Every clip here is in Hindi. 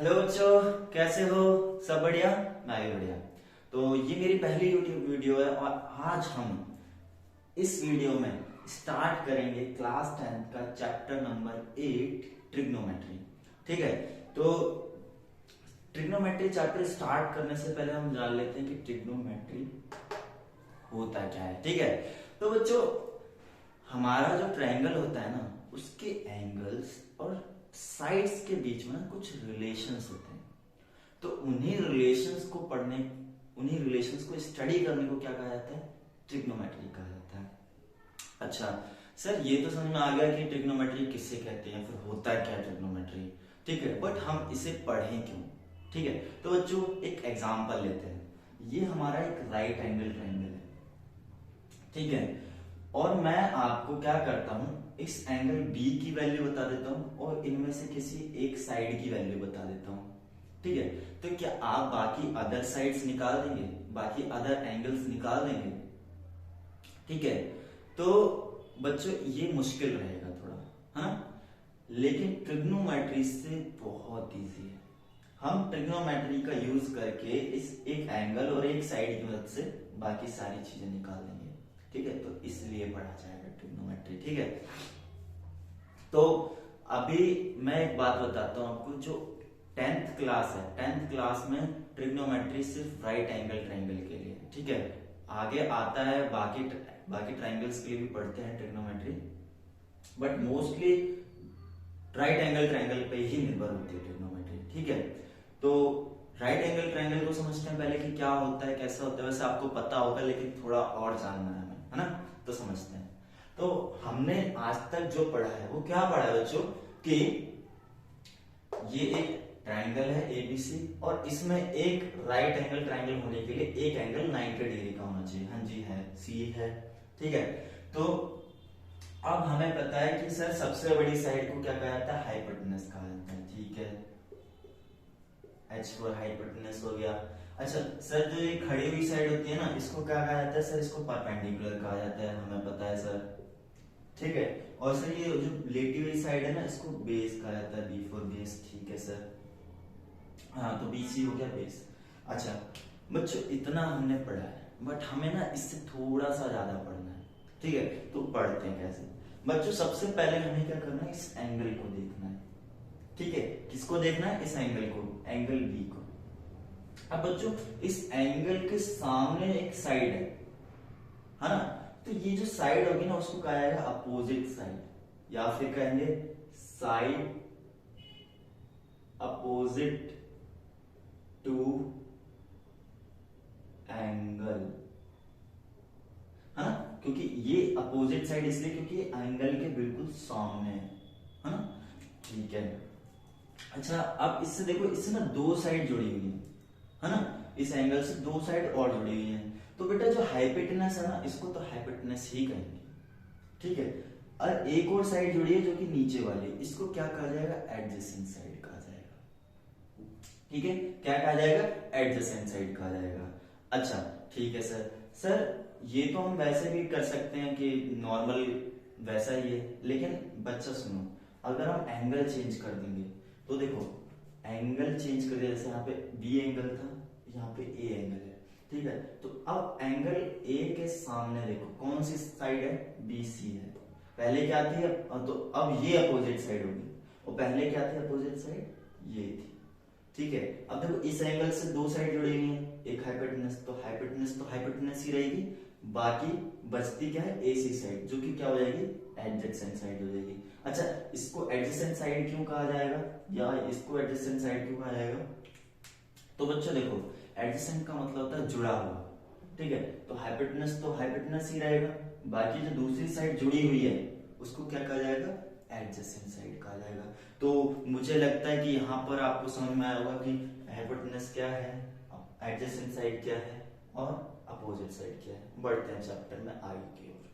हेलो बच्चों, कैसे हो? सब बढ़िया? मैं भी बढ़िया। तो ये मेरी पहली यूट्यूब वीडियो है और आज हम इस वीडियो में स्टार्ट करेंगे क्लास 10th का चैप्टर नंबर 8 ट्रिग्नोमेट्री। ठीक है, तो ट्रिग्नोमेट्री चैप्टर स्टार्ट करने से पहले हम जान लेते हैं कि ट्रिग्नोमेट्री होता क्या है। ठीक है, तो बच्चों हमारा जो ट्रायंगल होता है ना, उसके एंगल्स और साइड्स के बीच में ना कुछ रिलेशंस होते हैं। तो उन्हीं रिलेशंस को पढ़ने, उन्हीं रिलेशंस को स्टडी करने को क्या कहा जाता है? ट्रिग्नोमेट्री कहा जाता है। अच्छा सर, ये तो समझ में आ गया कि ट्रिग्नोमेट्री किससे कहते हैं, फिर होता है क्या ट्रिग्नोमेट्री। ठीक है, बट हम इसे पढ़ें क्यों? ठीक है, तो बच्चों एक एग्जांपल लेते हैं। ये हमारा एक राइट एंगल ट्रायंगल है। ठीक है, और मैं आपको क्या करता हूं, इस एंगल बी की वैल्यू बता देता हूं और इनमें से किसी एक साइड की वैल्यू बता देता हूं। ठीक है, तो क्या आप बाकी अदर साइड्स निकाल देंगे, बाकी अदर एंगल्स निकाल देंगे? ठीक है, तो बच्चों ये मुश्किल रहेगा थोड़ा, हाँ, लेकिन ट्रिग्नोमेट्री से बहुत इजी है। हम ट्रिग्नोमेट्री का यूज करके इस एक एंगल और एक साइड की मदद से बाकी सारी चीजें निकाल देंगे। ठीक है, तो इसलिए पढ़ा जाएगा ट्रिग्नोमेट्री। ठीक है, तो अभी मैं एक बात बताता हूं आपको। जो 10th क्लास है, 10th क्लास में ट्रिग्नोमेट्री सिर्फ राइट एंगल ट्रायंगल के लिए। ठीक है, आगे आता है बाकी ट्रायंगल्स के लिए भी पढ़ते हैं trigonometry, but mostly right angle triangle पे ही निर्भर होती है ट्रिग्नोमेट्री। ठीक है, तो राइट एंगल ट्रायंगल को समझते हैं पहले कि क्या होता है, कैसा होता है। वैसे आपको पता होगा लेकिन थोड़ा और जानना है हमें, है ना? तो समझते हैं। तो हमने आज तक जो पढ़ा है वो क्या पढ़ा है बच्चों, कि ये एक ट्रायंगल है एबीसी और इसमें एक राइट एंगल ट्रायंगल होने के लिए एक एंगल 90 डिग्री का होना चाहिए। हाँ जी, है, सी है। ठीक है, तो अब हमें पता है कि सर सबसे बड़ी साइड को क्या कहा जाता है? हाइपोटेनस कहा जाता है। ठीक है, H4 हाइपोटेनस हो गया। अच्छा सर, जो ये खड़ी हुई साइड होती है ना, इसको क्या कहा जाता है? सर इसको परपेंडिकुलर कहा जाता है, हमें पता है सर। ठीक है, और सर ये जो लेटी हुई साइड है ना, इसको बेस कहा जाता है, बी फॉर बेस। ठीक है सर, हाँ, तो बीसी हो गया बेस। अच्छा बच्चों इतना हमने पढ़ा है, बट हमें ना इससे थोड़ा सा ज्यादा पढ़ना है। ठीक है, तो पढ़ते हैं कैसे बच्चों। सबसे पहले हमें क्या करना है? इस एंगल को देखना है। ठीक है, किसको देखना है? इस एंगल को, एंगल बी को। अब बच्चों इस एंगल के सामने एक साइड है ना? तो ये जो साइड होगी ना, उसको कहा जाएगा अपोजिट साइड, या फिर कहेंगे साइड अपोजिट टू एंगल, है ना? क्योंकि ये अपोजिट साइड इसलिए क्योंकि एंगल के बिल्कुल सामने है ना? ठीक है, अच्छा अब इससे देखो, इससे ना दो साइड जुड़ी हुई है ना? इस एंगल से दो साइड और जुड़ी हुई है। तो बेटा जो हाइपोटेनस है ना, इसको तो हाइपोटेनस ही कहेंगे। ठीक है, और एक और साइड जुड़ी है जो कि नीचे वाली, इसको क्या कहा जाएगा? एडजेसेंट साइड कहा जाएगा। ठीक है, क्या कहा जाएगा? एडजेसेंट साइड कहा जाएगा। अच्छा ठीक है सर। सर ये तो हम वैसे भी कर सकते हैं कि नॉर्मल वैसा ही है, लेकिन बच्चा सुनो, अगर हम एंगल चेंज कर देंगे तो देखो, एंगल चेंज कर दिया, जैसे यहाँ पे बी एंगल था, यहाँ पे ए एंगल है। ठीक है, तो अब एंगल ए के सामने देखो कौन सी साइड है? बी सी है। पहले क्या थी? तो अब ये अपोजिट साइड होगी, और पहले क्या थी अपोजिट साइड? ये थी। ठीक है, अब देखो इस एंगल से दो साइड जुड़ी हुई है, एक हाइपोटेनस, तो हाइपोटेनस ही रहेगी। बाकी बचती क्या है? एसी साइड, जो कि क्या हो जाएगी? एडजेसेंट साइड हो जाएगी। अच्छा इसको एडजेसेंट साइड क्यों कहा जाएगा, या इसको एडजेसेंट साइड क्यों कहा जाएगा? तो बच्चों देखो, एडजेसेंट का मतलब होता है जुड़ा हुआ। ठीक है, तो हाइपोटेनस ही रहेगा, बाकी जो दूसरी साइड जुड़ी हुई है उसको क्या कहा जाएगा? एडजेसेंट साइड कहा जाएगा। तो मुझे लगता है कि यहाँ पर आपको समझ में आया होगा कि हाइपोटेनस क्या है, एडजेसेंट साइड क्या है और अपोजिट साइड क्या है। बढ़ते हैं चैप्टर में आगे की ओर।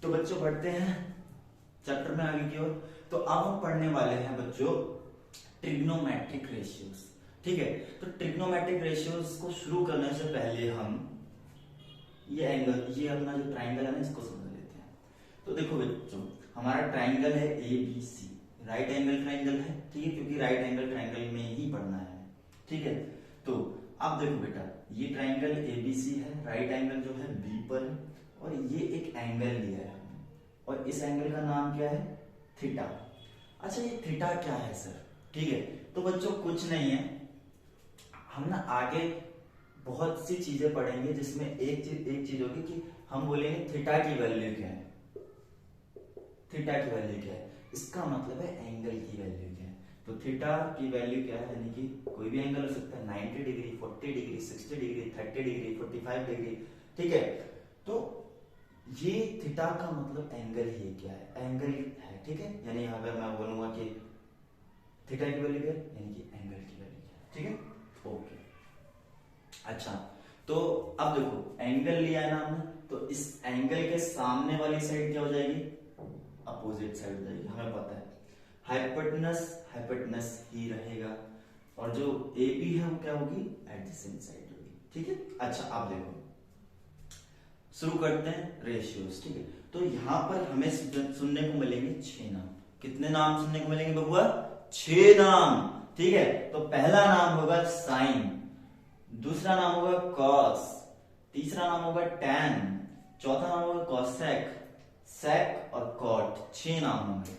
तो बच्चों बढ़ते हैं चैप्टर में आगे की ओर। तो अब हम पढ़ने वाले हैं बच्चों ट्रिग्नोमेट्रिक रेशियोज। ठीक है, तो ट्रिग्नोमेट्रिक रेशियोज को शुरू करने से पहले हम ये एंगल, ये अपना जो ट्राइंगल है ना, इसको समझ लेते हैं। तो देखो बच्चों, हमारा ट्राइंगल है A B C, right angle triangle है, ठीक है, क्योंकि राइट एंगल ट्राइंगल में ही पढ़ना है, ठीक है। तो अब देखो बेटा, ये ट्राइंगल एबीसी है, राइट एंगल जो है बी पर है, और ये एक एंगल लिया है हमने, और इस एंगल का नाम क्या है, थीटा। अच्छा, ये थीटा क्या है सर, ठीक है। तो बच्चों कुछ नहीं है, हम ना आगे बहुत सी चीजें पढ़ेंगे जिसमें एक चीज होगी कि हम बोलेंगे थीटा की वैल्यू क्या है, थीटा की वैल्यू क्या है, इसका मतलब है एंगल की वैल्यू क्या है। तो थीटा की वैल्यू क्या है, यानी कि कोई भी एंगल हो सकता है, 90 degree, 40 degree, 60 degree, 30 degree, 45 degree, ठीक है। तो ये थीटा का मतलब एंगल ही क्या है, एंगल है, ठीक है। यानी अगर मैं बोलूंगा कि थीटा की वैल्यू क्या है, यानी कि एंगल की वैल्यू क्या है, ठीक है, ओके। अच्छा, तो अब देखो एंगल लिया है ना हमने, तो इस एंगल के सामने वाली साइड क्या हो जाएगी, अपोजिट साइड हो जाएगी, हमें पता है। हाइपोटेनस ही रहेगा, और जो AB है वो क्या होगी, एडजेसेंट साइड होगी, ठीक है। अच्छा, अब देखो शुरू करते हैं रेशियोज, ठीक है। तो यहां पर हमें सुनने को मिलेंगे 6 नाम। कितने नाम सुनने को मिलेंगे बबुआ, 6 नाम, ठीक है। तो पहला नाम होगा साइन, दूसरा नाम होगा कॉस, तीसरा नाम होगा टैन, चौथा नाम होगा कॉसेक, सेक और कॉट, 6 नाम होंगे,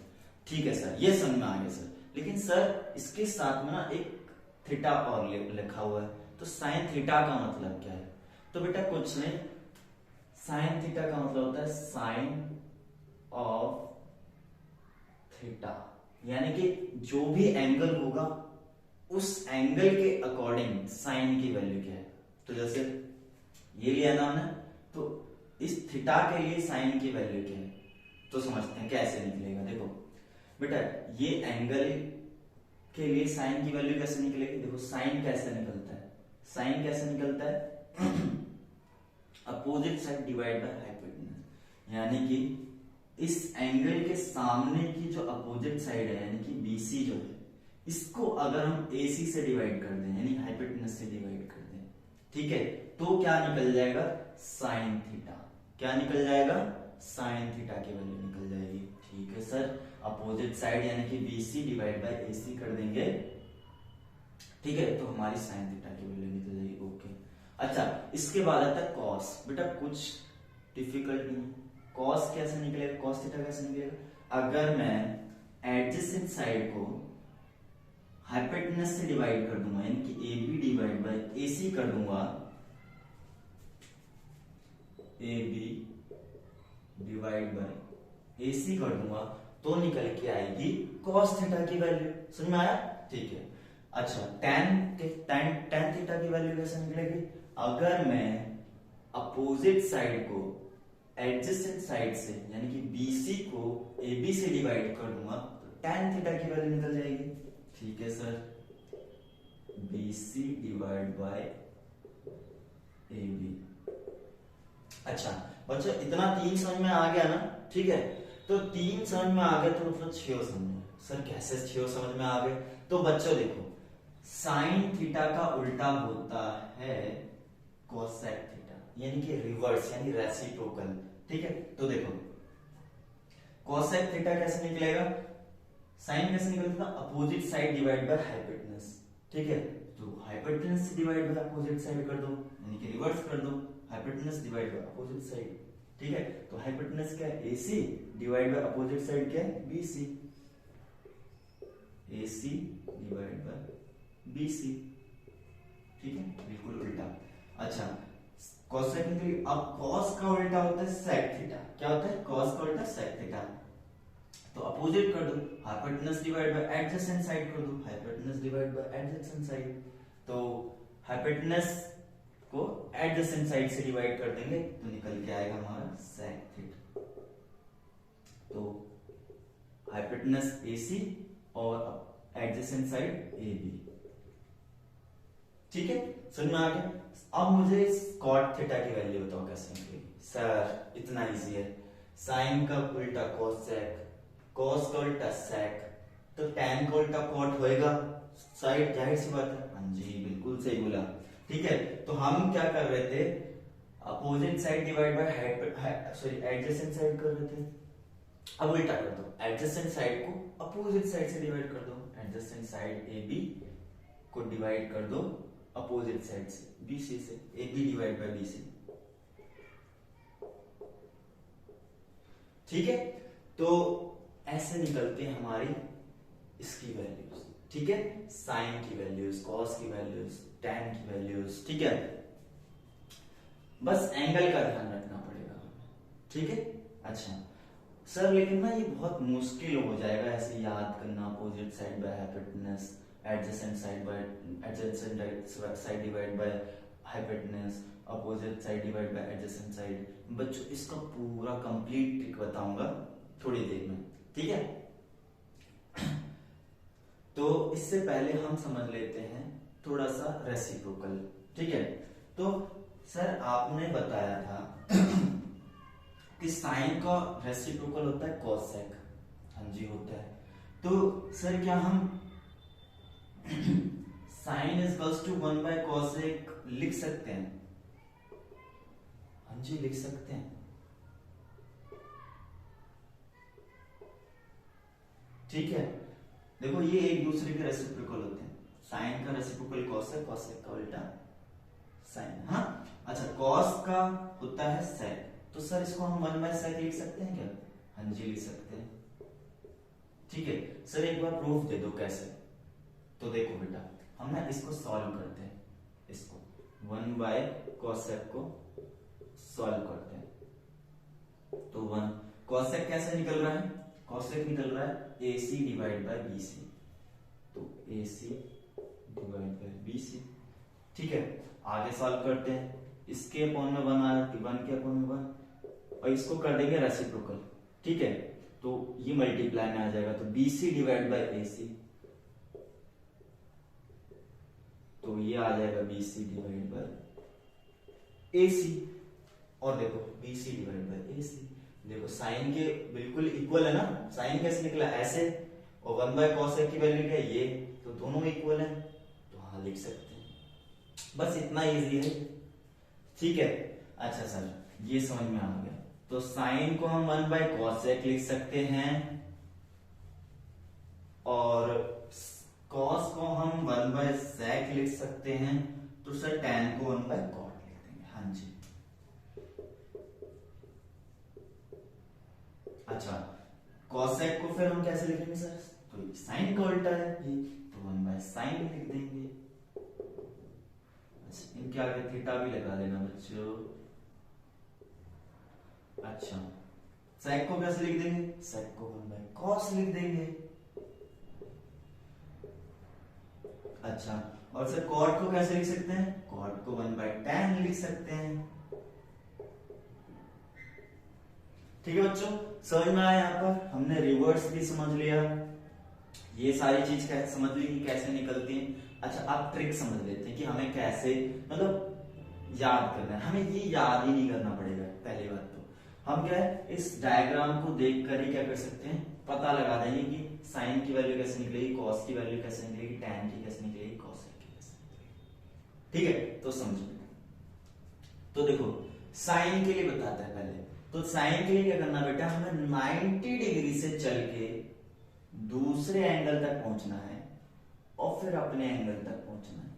ठीक है सर, ये समझ में आ गया सर। लेकिन सर इसके साथ में ना एक थीटा और लिखा हुआ है, तो साइन थीटा का मतलब क्या है, तो बेटा कुछ नहीं, साइन थीटा का मतलब होता है साइन ऑफ थीटा, यानी कि जो भी एंगल होगा उस एंगल के अकॉर्डिंग साइन की वैल्यू क्या है। तो जैसे ये लिया ना हमने, तो इस थीटा के लिए साइन की वैल्यू क्या है, तो समझते हैं कैसे निकलेगा। देखो बेटा, ये एंगल के लिए साइन की वैल्यू कैसे निकलेगी, देखो साइन कैसे निकलता है, साइन कैसे निकलता है opposite side divide by hypotenuse, यानी कि इस एंगल के सामने की जो अपोजिट साइड है, यानी कि BC जो है, इसको अगर हम AC से डिवाइड कर दें, यानी हाइपोटेनस से डिवाइड कर दें, ठीक है, तो क्या निकल जाएगा, साइन थीटा। क्या निकल जाएगा, साइन थीटा की वैल्यू निकल जाएगी, ठीक है सर। अपोजिट साइड यानी कि BC डिवाइड बाय AC कर देंगे, ठीक है, तो हमारी साइन थीटा की वैल्यू निकल जाएगी, ओके। अच्छा, इसके बाद आता है कॉस। बेटा कुछ डिफिकल्ट नहीं, कॉस कैसे निकलेगा, कॉस थीटा कैसे निकलेगा, अगर मैं एडजेसेंट साइड को हाइपोटेनस से डिवाइड कर दूंगा, यानी कि AB डिवाइड बाय AC कर दूंगा, AB डिवाइड बाय AC कर दूंगा, तो निकल के आएगी cos थीटा की वैल्यू, समझ में आया, ठीक है। अच्छा, tan थीटा की वैल्यू कैसे निकलेगी, अगर मैं अपोजिट साइड को एडजेसेंट साइड से, यानी कि BC को AB से डिवाइड कर दूंगा, तो tan थीटा की वैल्यू निकल जाएगी, ठीक है sir. BC divide by AB। अच्छा बच्चों, इतना 3 समझ में आ गया ना, ठीक है। तो 3 समझ में आ गया, तो मतलब 6 समझ में, सर कैसे 6 समझ में आ गए, तो बच्चों देखो, साइन थीटा का उल्टा होता है कोसेक थीटा, यानी कि रिवर्स, यानी रेसिप्रोकल, ठीक है। तो देखो कोसेक थीटा कैसे निकलेगा, साइन कैसे निकलता है, opposite side divide by hypotenuse, ठीक है। तो हाइपोटेनस से डिवाइड बाय अपोजिट साइड कर दो, यानी कि रिवर्स कर दो, hypotenuse divide by opposite side, ठीक है। तो हाइपोटेनस क्या है, AC divide bye opposite side क्या है, BC, AC divide bye BC, ठीक है, बिल्कुल उल्टा। अच्छा, कोसेक के लिए अब cos का उल्टा होता है sec थीटा, क्या होता है, cos का उल्टा sec थीटा, तो अपोजिट कर दो, hypotenuse divide by adjacent side कर दो, hypotenuse divide by adjacent side, तो हाइपोटेनस को एडजेसेंट साइड से डिवाइड कर देंगे, तो निकल के आएगा हमारा sec थीटा। तो हाइपोटेनस AC और एडजेसेंट साइड AB, ठीक है, समझ में आ गया। अब मुझे cot थीटा की वैल्यू बताओ कैसे निकलेगी, सर इतना इजी है, साइन का उल्टा कोसेक, cos का उल्टा sec, तो tan का उल्टा cot होएगा, साइड जाहिर सी बात है, हाँ जी बिल्कुल सही बोला, ठीक है। तो हम क्या कर रहे थे, opposite side divide by adjacent side कर रहे थे, अब उल्टा कर दो, एडजेसेंट साइड को अपोजिट साइड से डिवाइड कर दो। एडजेसेंट साइड ए बी को डिवाइड कर दो अपोजिट साइड से बी सी से, A B divide by B C. ठीक है, तो ऐसे निकलते हैं हमारी इसकी वैल्यूज। ठीक है, साइन की वैल्यूज, कॉस की वैल्यूज, टैन की वैल्यूज। ठीक है, बस एंगल का ध्यान रखना पड़ेगा। ठीक है, अच्छा सर लेकिन ना ये बहुत मुश्किल हो जाएगा ऐसे याद करना, opposite side by hypotenuse, adjacent side divide by hypotenuse, opposite side divide by adjacent side. बच्चों इसका पूरा कंप्लीट ट्रिक बताऊंगा थोड़ी देर में। ठीक है, तो इससे पहले हम समझ लेते हैं थोड़ा सा रेसिप्रोकल। ठीक है, तो सर आपने बताया था कि साइन का रेसिप्रोकल होता है कॉसेक। हाँ जी होता है। तो सर क्या हम sine is equals to 1 by cosec लिख सकते हैं? हाँ जी लिख सकते हैं। ठीक है, देखो ये एक दूसरे के रेसिप्रोकल होते हैं। साइन का रेसिप्रोकल कॉसेक, कॉसेक का उल्टा साइन। हाँ अच्छा, कॉस का होता है सेक, तो सर इसको हम 1 बाय सेक लिख सकते हैं क्या? हाँ जी लिख सकते हैं। ठीक है सर, एक बार प्रूफ दे दो कैसे। तो देखो बेटा, हम ना इसको सॉल्व करते हैं, इसको 1 बाय कॉसेक को सॉल्व करते हैं। तो 1 कॉसेक कैसे निकल रहा है? कॉसेक निकल रहा है AC डिवाइड बाय BC, तो AC डिवाइड बाय BC। ठीक है, आगे सॉल्व करते हैं। इसके अपॉन में 1 आ रहा है, 1 के अपॉन में 1, और इसको कर देंगे रेसिप्रोकल। ठीक है, तो ये मल्टीप्लाई में आ जाएगा, तो BC डिवाइड बाय AC, तो ये आ जाएगा BC डिवाइड बाय AC। और देखो BC डिवाइड बाय AC, देखो साइन के बिल्कुल इक्वल है ना। साइन कैसे निकला? ऐसे, और 1 बाय कॉसेक की वैल्यू क्या है? ये, तो दोनों इक्वल है, तो हाँ लिख सकते हैं। बस इतना इजी है। ठीक है, अच्छा सर ये समझ में आ गया। तो साइन को हम 1 बाय कॉसेक लिख सकते हैं, और कॉस को हम 1 बाय सेक लिख सकते हैं, तो सर टैन को 1 बाय कॉट लिख देंगे। हाँ जी, अच्छा कॉसेक को फिर हम कैसे लिखेंगे सर? तो साइन का उल्टा है ये, तो 1 बाय साइन लिख देंगे। अच्छा इनके आगे थीटा भी लगा देना बच्चों। अच्छा सेक को कैसे लिख देंगे? सेक को 1 बाय कॉस लिख देंगे। अच्छा, और सर कॉट को कैसे लिख सकते हैं? कॉट को 1 बाय टैन लिख सकते हैं। ठीक है बच्चों, समझ में आया? यहाँ पर हमने रिवर्स भी समझ लिया, ये सारी चीज समझ ली कि कैसे निकलती है। अच्छा आप ट्रिक समझ लेते हैं कि हमें कैसे मतलब याद करना है। हमें ये याद ही नहीं करना पड़ेगा। पहली बात तो हम क्या है, इस डायग्राम को देख कर ही क्या कर सकते हैं, पता लगा देंगे कि साइन की वैल्यू कैसे निकलेगी, कॉस की वैल्यू कैसे निकलेगी, टैन की कैसे निकलेगी, कॉसेक की कैसे निकलेगी। ठीक है, तो समझो। तो देखो साइन के लिए बताता है पहले। तो साइन के लिए क्या करना बेटा, हमें 90 डिग्री से चल के दूसरे एंगल तक पहुंचना है, और फिर अपने एंगल तक पहुंचना है।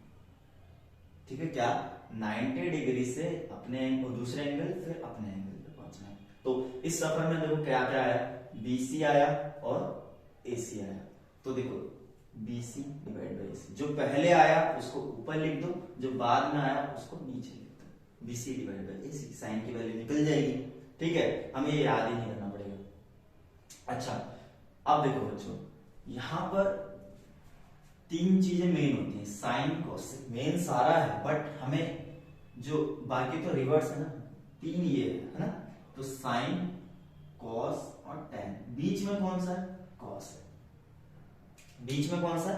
ठीक है, क्या 90 डिग्री से अपने दूसरे एंगल, फिर अपने एंगल पे पहुंचना है। तो इस सफर में देखो क्या क्या आया, BC आया और AC आया। तो देखो BC डिवाइड बाई AC, जो पहले आया उसको ऊपर लिख दो, जो बाद में आया उसको नीचे लिख दो। BC divide by AC, sine की वैल्यू निकल जाएगी। ठीक है, हमें ये याद ही नहीं करना पड़ेगा। अच्छा अब देखो बच्चों, यहां पर 3 चीजें मेन होती हैं, साइन कॉसेक मेन सारा है, बट हमें जो बाकी तो रिवर्स है ना, 3 ये है ना। तो साइन, कॉस और टैन, बीच में कौन सा है? कॉस है। बीच में कौन सा?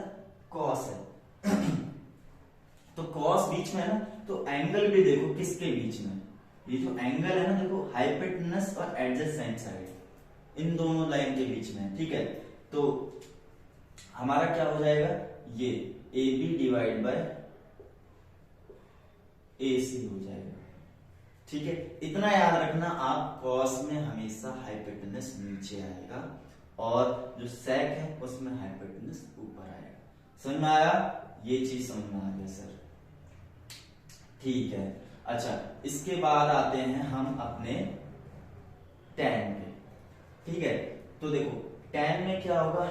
कॉस है। तो कॉस बीच में है ना, तो एंगल भी देखो किसके बीच में, ये जो एंगल है ना देखो, हाइपोटेनस और एडजेसेंट साइड, इन दोनों लाइन के बीच में। ठीक है, तो हमारा क्या हो जाएगा, ये AB डिवाइड बाय AC हो जाएगा। ठीक है, इतना याद रखना, आप कॉस में हमेशा हाइपोटेनस नीचे आएगा और जो सेक है उसमें हाइपोटेनस ऊपर आएगा। समझ में आया? ये चीज समझ में आ गया सर? ठीक है। अच्छा, इसके बाद आते हैं हम अपने tan पे। ठीक है, तो देखो tan में क्या होगा,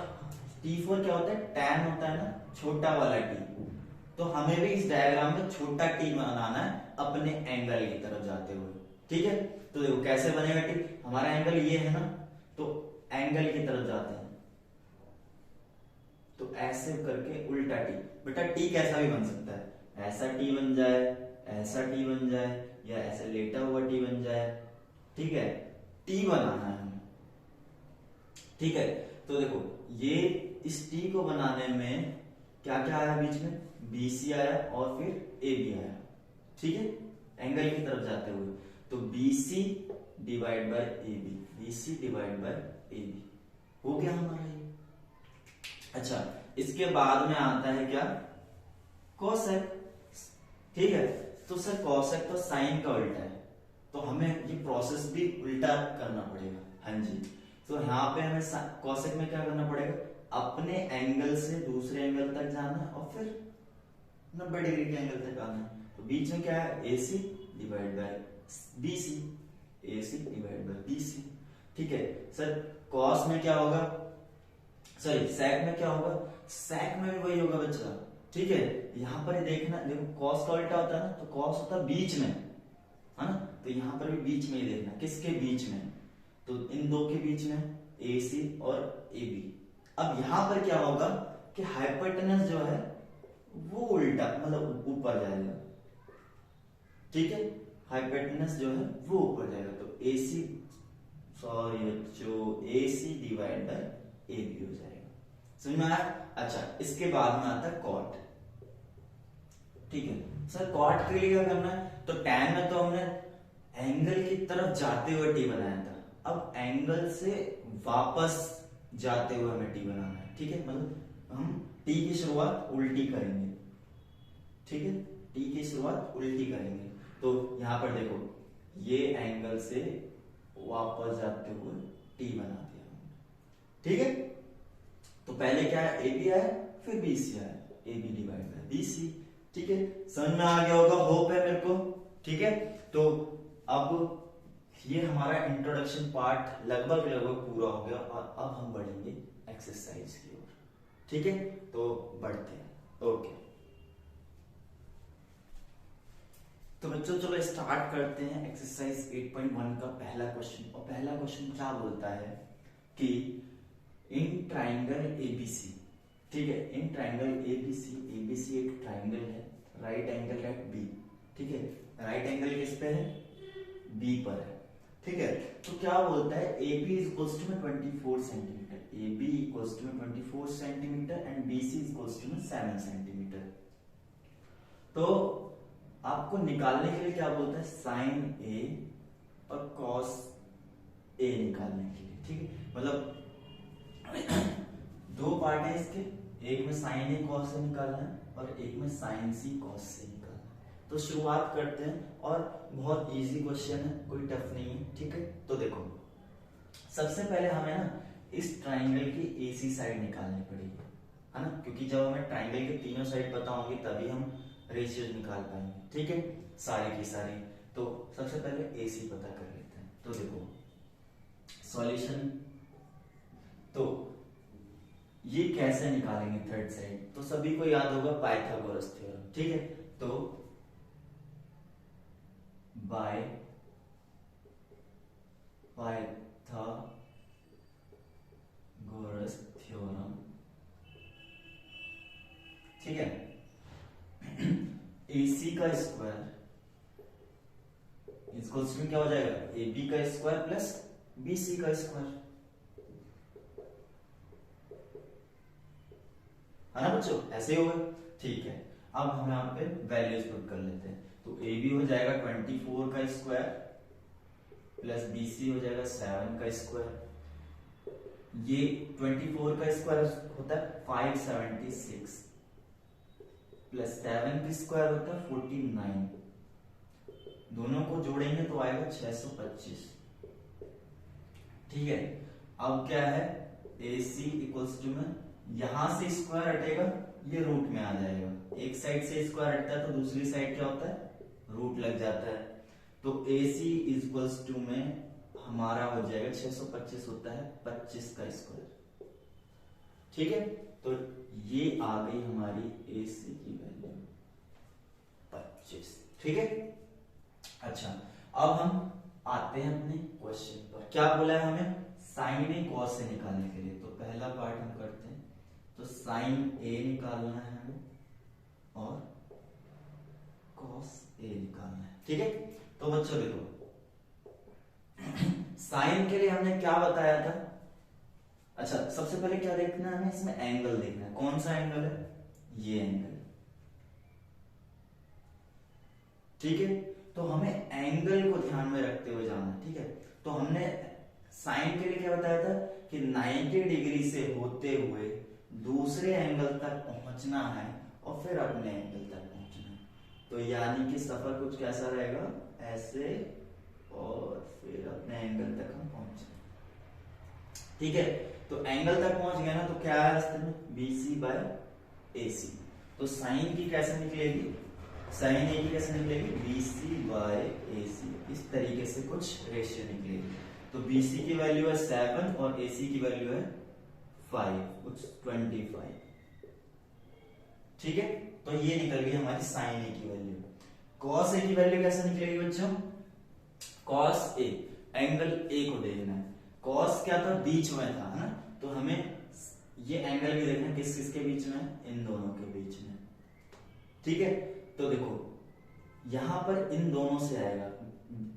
T4 क्या होता है, tan होता है ना छोटा वाला t, तो हमें भी इस डायग्राम में छोटा t बनाना है अपने एंगल की तरफ जाते हुए। ठीक है, तो देखो कैसे बनेगा t, हमारा एंगल ये है ना, तो एंगल की तरफ जाते हैं तो ऐसे करके उल्टा t। बेटा t कैसा भी बन सकता है, ऐसा t बन जाए, ऐसा t बन जाए, या ऐसे लेटा हुआ t बन जाए। ठीक है, t बनाना है हमें। ठीक है, तो देखो ये इस t को बनाने में क्या क्या आया बीच में, BC आया और फिर AB आया। ठीक है, एंगल की तरफ जाते हुए, तो BC divide by AB, BC divide by AB हो गया हमारा ये। अच्छा, इसके बाद में आता है क्या, कोसेक। ठीक है, तो सर कोसेक तो साइन का उल्टा है, तो हमें ये प्रोसेस भी उल्टा करना पड़ेगा। हाँ जी, तो यहाँ पे हमें कोसेक में क्या करना पड़ेगा, अपने एंगल से दूसरे एंगल तक जाना है और फिर 90 डिग्री के एंगल तक आना है। तो बीच में क्या है, AC divide bye BC, AC divide bye BC। ठीक है सर, कॉस में क्या होगा, सॉरी सेक में क्या होगा, सेक में भी वही होगा बच्चा। ठीक है, यहाँ पर देखना, देखो कॉस का उल्टा होता है ना, तो कॉस होता है बीच में, है ना, तो यहाँ पर भी बीच में ही देखना, किसके बीच में, तो इन दो के बीच में AC और AB। अब यहाँ पर क्या होगा कि हाइपोटेनस जो है वो उल्टा मतलब ऊपर जाएगा। ठीक है, हाइपोटेनस जो है वो ऊपर जाएगा, तो AC, सॉरी जो AC डिवाइड बाय AB हो जाएगा। समझ में आया? अच्छा, इसके बाद में आता है कॉट। ठीक है सर, कॉट के लिए क्या करना है, तो tan में तो हमने एंगल की तरफ जाते हुए t बनाया था, अब एंगल से वापस जाते हुए हमें t बनाना है। ठीक है, मतलब हम t की शुरुआत उल्टी करेंगे। ठीक है, t की शुरुआत उल्टी करेंगे, तो यहां पर देखो ये एंगल से वापस जाते हुए t बना दिया। ठीक है, तो पहले क्या है, AB आया फिर BC आया, AB डिवाइड बाय BC। ठीक है, समझ में आ गया होगा, होप है मेरे को। ठीक है, तो अब ये हमारा इंट्रोडक्शन पार्ट लगभग पूरा हो गया और अब हम बढ़ेंगे एक्सरसाइज की ओर। ठीक है, तो बढ़ते हैं। ओके, तो बच्चों चलो स्टार्ट करते हैं एक्सरसाइज 8.1 का पहला क्वेश्चन। और पहला क्वेश्चन क्या बोलता है कि इन ट्राइंगल ABC, ठीक है, इन ट्राइंगल ABC एक ट्राइंगल है, राइट एंगल एट B। ठीक है, राइट एंगल किस पे है, B पर है। ठीक है, तो क्या बोलता है, AB equals to 24 centimetre, AB equals to 24 centimetre and BC equals to 7 centimetre. तो आपको निकालने के लिए क्या बोलता है, साइन A और कॉस A निकालने के लिए। ठीक है, मतलब दो पार्ट है इसके, एक में साइन A कॉस से निकालना है और एक में साइन C कॉस से निकालना है। तो शुरुआत करते हैं, और बहुत इजी क्वेश्चन है, कोई टफ नहीं है। ठीक है, तो देखो सबसे पहले हमें ना इस ट्राइंगल की AC साइड निकालनी पड़ेगी, है ना, क्योंकि जब हमें ट्राइंगल के तीनों साइड पता होंगी तभी हम रेशियोज निकाल पाएंगे। ठीक है, सारी की सारी। तो सबसे पहले AC पता कर लेते हैं। तो देखो सॉल्यूशन, तो ये कैसे निकालेंगे थर्ड साइड, तो सभी को याद होगा पाइथागोरस थ्योरम। ठीक है, तो बाय पाइथागोरस थ्योरम। ठीक है, AC का स्क्वायर इक्वल्स में क्या हो जाएगा, AB का स्क्वायर प्लस BC का स्क्वायर, है ना बच्चों, ऐसे होगा। ठीक है, अब हम यहाँ पे वैल्यूज पुट कर लेते हैं। तो AB हो जाएगा 24 का स्क्वायर प्लस BC हो जाएगा 7 का स्क्वायर। ये 24 का स्क्वायर होता है 576 प्लस 7 का स्क्वायर होता है 49 दोनों को जोड़ेंगे तो आएगा 625। ठीक है, अब क्या है, AC इक्वल्स टू में यहां से स्क्वायर हटेगा, ये रूट में आ जाएगा। एक साइड से स्क्वायर हटता है तो दूसरी साइड क्या होता है, रूट लग जाता है। तो AC इक्वल्स टू में हमारा हो जाएगा 625 होता है 25 का स्क्वायर। ठीक है, तो ये आ गई हमारी AC की वैल्यू 25। ठीक है, अच्छा अब हम आते हैं अपने क्वेश्चन पर। क्या बोला है हमें, साइन ए कॉस ए निकालने के लिए। तो पहला पार्ट हम करते हैं, तो साइन ए निकालना है हमें और कॉस ए निकालना है। ठीक है, तो बच्चों देखो साइन के लिए हमने क्या बताया था। अच्छा, सबसे पहले क्या देखना है हमें, इसमें एंगल देखना है। कौन सा एंगल है, ये एंगल। ठीक है, तो हमें एंगल को ध्यान में रखते हुए जाना है। ठीक है, तो हमने साइन के लिए क्या बताया था कि 90 डिग्री से होते हुए दूसरे एंगल तक पहुंचना है और फिर अपने एंगल तक पहुंचना है। तो यानी कि सफर कुछ कैसा रहेगा, ऐसे, और फिर अपने एंगल तक हम पहुंचे। ठीक है, तो एंगल तक पहुंच गए ना, तो क्या है रास्ते में, BC बाय AC। तो साइन की कैसे निकलेगी, साइन ए की कैसे निकलेगी, BC बाय AC। इस तरीके से कुछ रेशियो निकलेगी। तो BC की वैल्यू है 7 और AC की वैल्यू है 5, कुछ 25। ठीक है, तो ये निकल गई हमारी साइन ए की वैल्यू। कॉस ए की वैल्यू कैसे निकलेगी बच्चों, कॉस ए, एंगल ए को देखना है। कॉस क्या था, बीच में था, है ना, तो हमें ये एंगल भी देखना है किस किसके बीच में, इन दोनों के बीच में। ठीक है, तो देखो यहां पर इन दोनों से आएगा,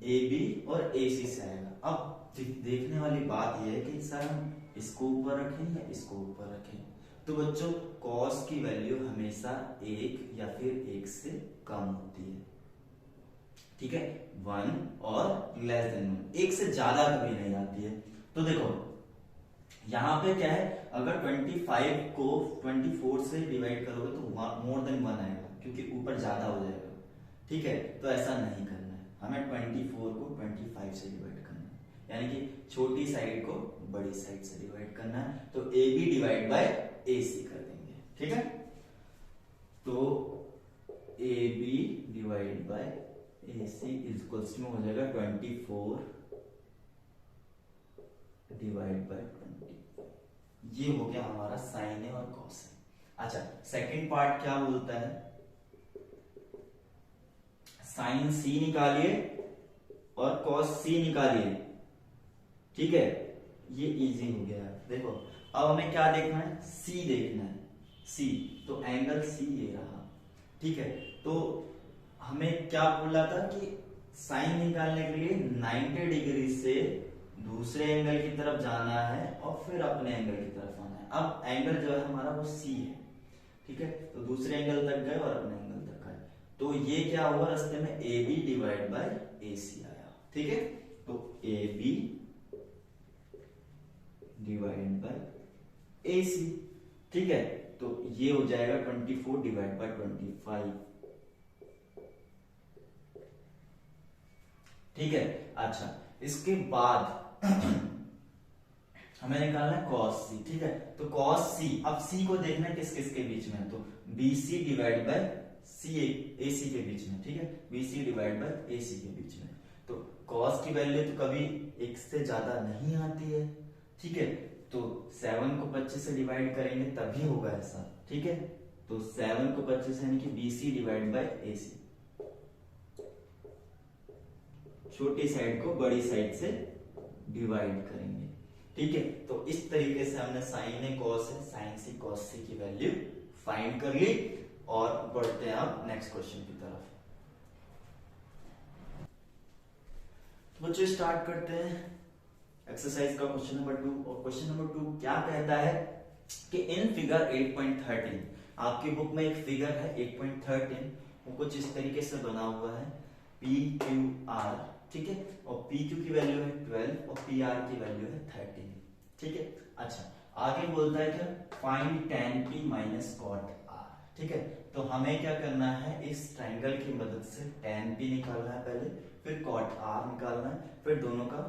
AB और AC से आएगा। अब देखने वाली बात यह है कि सर हम इसको ऊपर रखें या इसको ऊपर रखें। तो बच्चों कॉस की वैल्यू हमेशा 1 या फिर 1 से कम होती है। ठीक है, 1 और लेस देन 1, 1 से ज्यादा कभी नहीं आती है। तो देखो यहां पे क्या है, अगर 25 को 24 से डिवाइड करोगे तो मोर देन 1 आएगा, क्योंकि ऊपर ज्यादा हो जाएगा। ठीक है, तो ऐसा नहीं करना है, हमें 24 को 25 से डिवाइड करना है, यानी कि छोटी साइड को बड़ी साइड से डिवाइड करना है। तो AB डिवाइड बाय AC कर देंगे। ठीक है, तो AB divide by AC equals में हो जाएगा 24 डिवाइड बाय 20। ये हो गया हमारा साइन ए और कॉस ए। अच्छा, सेकंड पार्ट क्या बोलता है, साइन C निकालिए और कॉस C निकालिए। ठीक है, ये इजी हो गया। देखो अब हमें क्या देखना है, C देखना है, C। तो एंगल C ये रहा। ठीक है, तो हमें क्या बोला था कि साइन निकालने के लिए 90 डिग्री से दूसरे एंगल की तरफ जाना है और फिर अपने एंगल की तरफ आना है। अब एंगल जो है हमारा वो C है। ठीक है, तो दूसरे एंगल तक गए और अपने एंगल तक आए, तो ये क्या हुआ, रास्ते में AB डिवाइड बाय AC आया। ठीक है, तो AB डिवाइड बाय AC। ठीक है, तो ये हो जाएगा 24 डिवाइड बाय 25। ठीक है, अच्छा इसके बाद हमें निकालना है cos C। ठीक है, तो cos C, अब C को देखना है किस किस के बीच में है, तो BC डिवाइड बाय AC के बीच में। ठीक है, BC डिवाइड बाय AC के बीच में। तो cos की वैल्यू तो कभी 1 से ज्यादा नहीं आती है। ठीक है, तो 7 को 25 से डिवाइड करेंगे तभी होगा ऐसा। ठीक है, तो 7 को 25 यानी कि BC डिवाइड बाय AC, छोटी साइड को बड़ी साइड से डिवाइड करेंगे। ठीक है, तो इस तरीके से हमने sign A cos A, sign C cos सी की वैल्यू फाइंड कर ली। और बढ़ते हैं अब नेक्स्ट क्वेश्चन की तरफ। तो बच्चों स्टार्ट करते हैं एक्सरसाइज का क्वेश्चन नंबर 2। और क्वेश्चन नंबर 2 क्या कहता है कि इन फिगर 8.13, आपकी बुक में एक फिगर है 8.13, वो कुछ इस तरीके से बना हुआ है PQR। ठीक है, और PQ की वैल्यू है 12 और PR की वैल्यू है 13। ठीक है, अच्छा आगे बोलता है क्या, find tan P minus cot R। ठीक है, तो हमें क्या करना है, इस ट्रायंगल की मदद से tan p निकालना है पहले, फिर cot r निकालना है, फिर दोनों का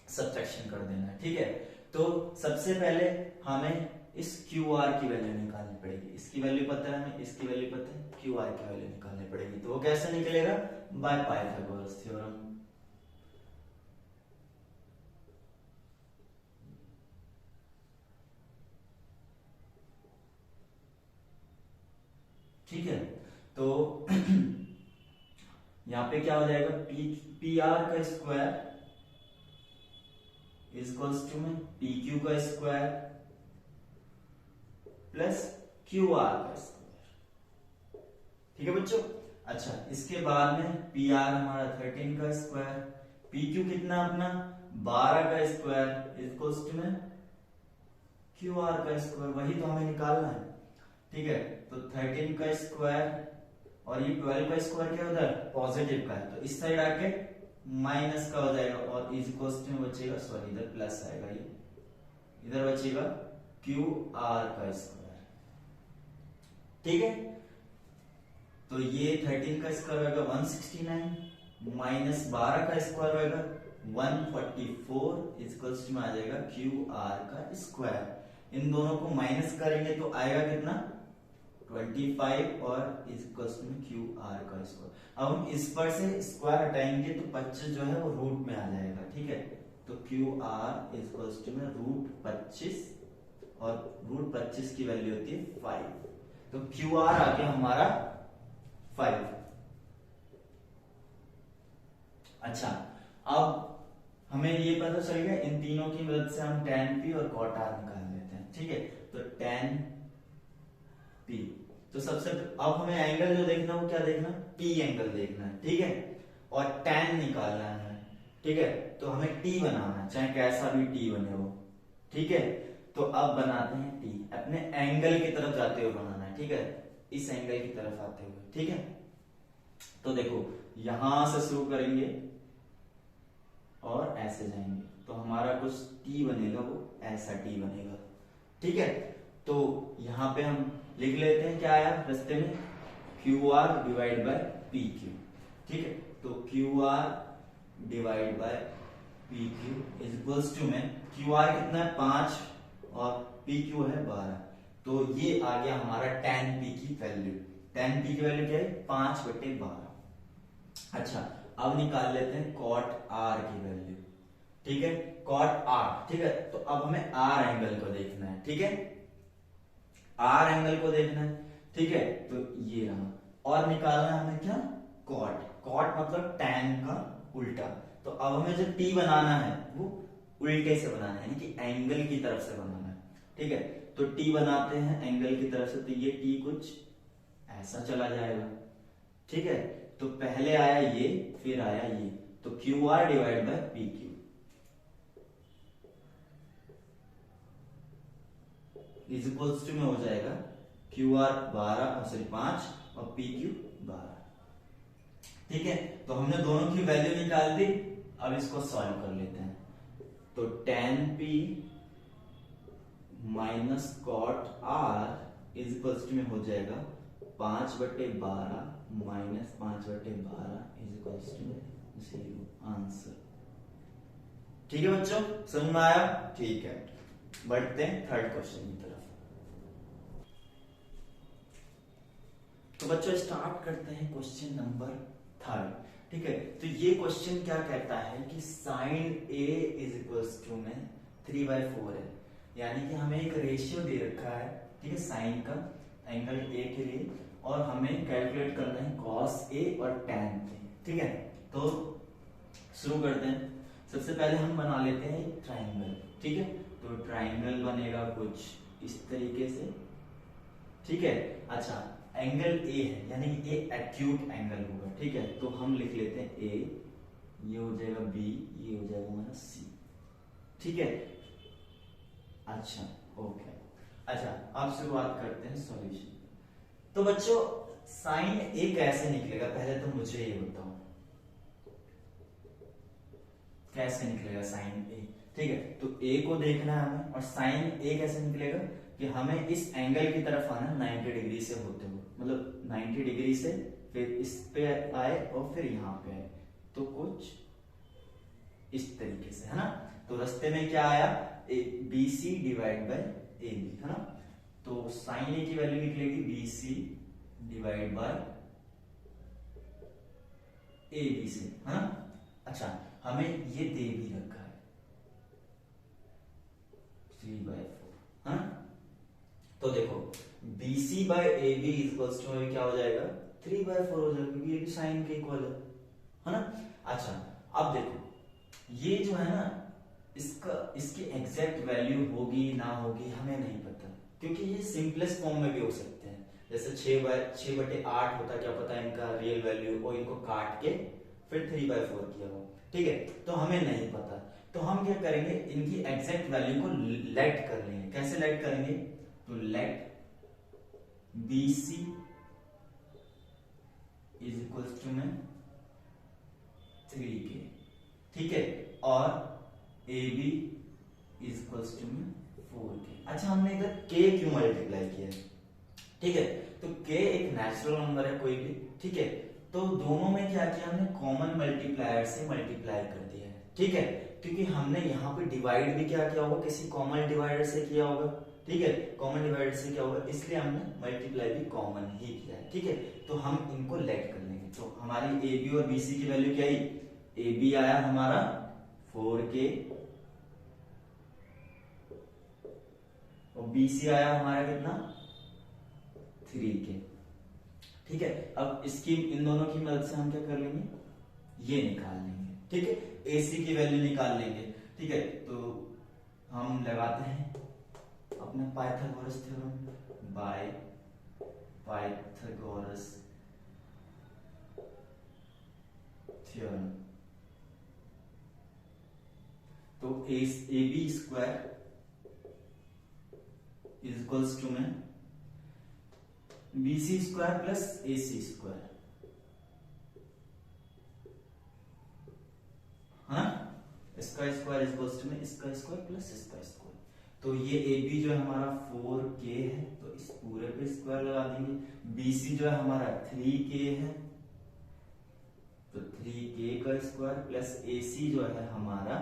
सब्ट्रैक्शन कर देना है। ठीक है, तो सबसे पहले हमें इस क्यू आर की वैल्यू निकालनी पड़ेगी। इसकी वैल्यू पता है हमें, इसकी वैल्यू पता है, क्यू आर की वैल्यू निकालनी पड़ेगी। तो वो कैसे निकलेगा, बाय पाइथागोरस थ्योरम। ठीक है, तो यहां पे क्या हो जाएगा, पी आर का स्क्वायर इज इक्वल्स टू में पी क्यू का स्क्वायर प्लस क्यू आर का स्क्वायर। ठीक है बच्चों, अच्छा इसके बाद में पी आर हमारा 13 का स्क्वायर, पी क्यू कितना अपना 12 का स्क्वायर इज इक्वल्स टू में क्यू आर का स्क्वायर, वही तो हमें निकालना है। ठीक है, तो 13 का स्क्वायर और ये 12 का स्क्वायर क्या उधर पॉजिटिव का है, तो इस साइड आके माइनस का हो जाएगा और इज इक्वल्स टू में बचेगा, सॉरी इधर प्लस आएगा, ये इधर बचेगा क्यू आर का स्क्वायर। ठीक है, तो ये 13 का स्क्वायर होगा 169 माइनस 12 का स्क्वायर होगा 144 इज इक्वल्स टू में आ जाएगा क्यू आर का स्क्वायर। इन दोनों को माइनस करेंगे तो आएगा कितना 25 और इज इक्वल्स टू में क्यू आर का स्क्वायर। अब हम इस पर से स्क्वायर हटाएंगे तो 25 जो है वो रूट में आ जाएगा। ठीक है, तो Q R is equals to में रूट 25 और रूट 25 की वैल्यू होती है 5, तो क्यू आर आ गया हमारा 5। अच्छा, अब हमें ये पता चल गया, इन तीनों की मदद से हम tan p और cot r निकाल लेते हैं। ठीक है, तो tan p, तो सबसे अब हमें एंगल जो देखना वो क्या देखना, p एंगल देखना है। ठीक है, और tan निकालना है। ठीक है, तो हमें t बनाना है, चाहे कैसा भी t बने वो। ठीक है, तो अब बनाते हैं t, अपने एंगल की तरफ जाते हुए बनाना है। ठीक है, इस एंगल की तरफ आते हुए। ठीक है, तो देखो यहां से शुरू करेंगे और ऐसे जाएंगे तो हमारा कुछ t बनेगा, वो ऐसा t बनेगा। ठीक है, तो यहां पे हम लिख लेते हैं क्या आया रास्ते में, Q R divide by P Q. ठीक है, तो Q R divide by P Q is equals to में क्यू आर कितना है 5 और पी क्यू है 12, तो ये आ गया हमारा tan p की वैल्यू। tan p की वैल्यू क्या है 5/12। अच्छा, अब निकाल लेते हैं cot r की वैल्यू। ठीक है, cot r। ठीक है, तो अब हमें r एंगल को देखना है। ठीक है, r एंगल को देखना है। ठीक है, तो ये रहा, और निकालना है हमें क्या, cot। cot मतलब tan का उल्टा, तो अब हमें जो t बनाना है वो उल्टे से बनाना है, यानी कि एंगल की तरफ से बनाना है। ठीक है, तो t बनाते हैं एंगल की तरफ से, तो ये t कुछ ऐसा चला जाएगा। ठीक है, तो पहले आया ये, फिर आया ये, तो Q R divide by P Q is equals to में हो जाएगा क्यू आर 5 और पी क्यू 12। ठीक है, तो हमने दोनों की वैल्यू निकाल दी, अब इसको सॉल्व कर लेते हैं। तो tan p minus cot r is equals to में हो जाएगा 5/12 minus 5/12 is equals to 0 answer. ठीक है बच्चों, समझ में आया? ठीक है, बढ़ते हैं थर्ड क्वेश्चन की तरफ। तो बच्चों स्टार्ट करते हैं क्वेश्चन नंबर 3। ठीक है, तो ये क्वेश्चन क्या कहता है कि sine a is equals to में 3/4 है, यानी कि हमें एक रेशियो दे रखा है। ठीक है, साइन का एंगल a के लिए, और हमें कैलकुलेट करना है cos a और tan a। ठीक है, तो शुरू करते हैं। सबसे पहले हम बना लेते हैं एक ट्राइंगल। ठीक है, तो ट्राइंगल बनेगा कुछ इस तरीके से। ठीक है, अच्छा एंगल a है, यानी कि a एक्यूट एंगल होगा। ठीक है, तो हम लिख लेते हैं a, ये हो जाएगा b, ये हो जाएगा हमारा c। ठीक है, अच्छा ओके। अच्छा, अब शुरुआत करते हैं सॉल्यूशन। तो बच्चों साइन a कैसे निकलेगा, पहले तो मुझे ये बताओ कैसे निकलेगा साइन a। ठीक है, तो a को देखना है हमें, और साइन a कैसे निकलेगा कि हमें इस एंगल की तरफ आना 90 डिग्री से होते हुए, मतलब 90 डिग्री से फिर इस पे आए और फिर यहाँ पे आए, तो कुछ इस तरीके से, है ना। तो रास्ते में क्या आया, B C divide by A B, है ना। तो साइन ए की वैल्यू निकलेगी B C divide by A B से, है ना। अच्छा, हमें ये दे भी रखा है 3/4, है ना। तो देखो B C by A B equals to क्या हो जाएगा, 3/4 हो जाएगा, क्योंकि ये भी साइन के इक्वल है ना। अच्छा, अब देखो ये जो है ना, इसकी एग्जैक्ट वैल्यू होगी ना होगी हमें नहीं पता, क्योंकि ये सिंपलेस्ट फॉर्म में भी हो सकते हैं, जैसे 6/8 होता, क्या पता इनका रियल वैल्यू, और इनको काट के फिर 3/4 किया हो, ठीक है। तो हमें नहीं पता, तो हम क्या करेंगे, इनकी एग्जैक्ट वैल्यू को लेट कर लेंगे। कैसे लेट करेंगे, तो let B C is equals to में 3k, ठीक है, और A B is equals to में 4k। अच्छा, हमने इधर k क्यों मल्टीप्लाई किया है, ठीक है। तो k एक नेचुरल नंबर है कोई भी, ठीक है। तो दोनों में क्या किया हमने, कॉमन मल्टीप्लायर से मल्टीप्लाई कर दिया है, ठीक है, क्योंकि हमने यहाँ पे डिवाइड भी क्या किया होगा, किसी कॉमन डिवाइडर से किया होगा, ठीक है, कॉमन डिवाइडर से क्या होगा, इसलिए हमने मल्टीप्लाई भी कॉमन ही किया है, ठीक है। तो हम इनको लेट कर लेंगे, तो हमारी ए बी और बी सी की वैल्यू क्या आई, ए बी आया हमारा 4k और बी सी आया हमारा कितना, 3k, ठीक है। अब इसकी, इन दोनों की मदद से हम क्या कर लेंगे, ये निकाल लेंगे, ठीक है, AC की वैल्यू निकाल लेंगे, ठीक है। तो हम लगाते हैं अपना Pythagoras theorem, by Pythagoras theorem. तो A B square is equals to में B C square plus A C square, हाँ, इसका स्क्वायर इज इक्वल्स टू में इसका स्क्वायर प्लस इसका स्क्वायर। तो ये ए बी जो है हमारा 4k है, तो इस पूरे पे स्क्वायर लगा देंगे। बी सी जो है हमारा 3k है, तो 3k का स्क्वायर प्लस ए सी जो है हमारा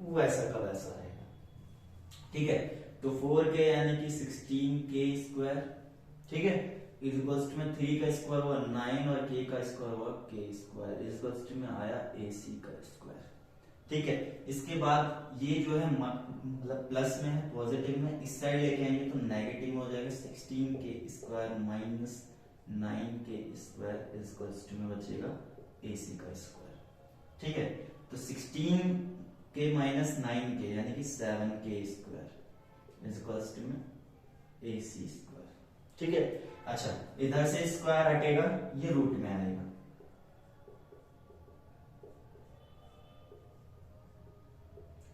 वैसा का वैसा रहेगा, ठीक है। तो 4k यानी कि 16k स्क्वायर, ठीक है, इज इक्वल्स टू में 3 का स्क्वायर हुआ 9 और k का स्क्वायर हुआ k square, is equals to में आया ac का स्क्वायर, ठीक है। इसके बाद ये जो है मतलब प्लस में है, पॉजिटिव में, इस साइड लेके आएंगे तो नेगेटिव हो जाएगा, 16k square minus 9k square is equals to में बचेगा ac का स्क्वायर, ठीक है। तो 16k माइनस 9k यानी कि 7k square is equals to में ac स्क्वायर, ठीक है। अच्छा, इधर से स्क्वायर हटेगा, ये रूट में आएगा,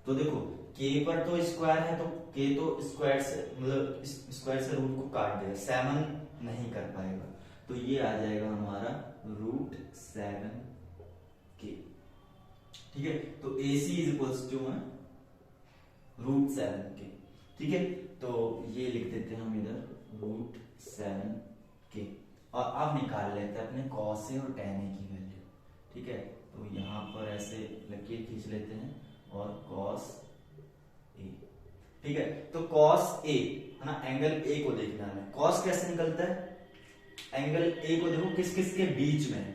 तो देखो k पर तो स्क्वायर है, तो k तो स्क्वायर से, मतलब स्क्वायर से रूट को काट देगा, 7 नहीं कर पाएगा, तो ये आ जाएगा हमारा √7k, ठीक है। तो AC is equals to √7k, ठीक है। तो ये लिख देते हैं हम इधर √7k, और अब निकाल लेते हैं अपने cos A और tan A की वैल्यू, ठीक है। तो यहाँ पर ऐसे लकीर खींच लेते हैं और cos A, ठीक है। तो cos A है ना, एंगल A को देखना है, cos कैसे निकलता है, एंगल A को देखो किस किस के बीच में है,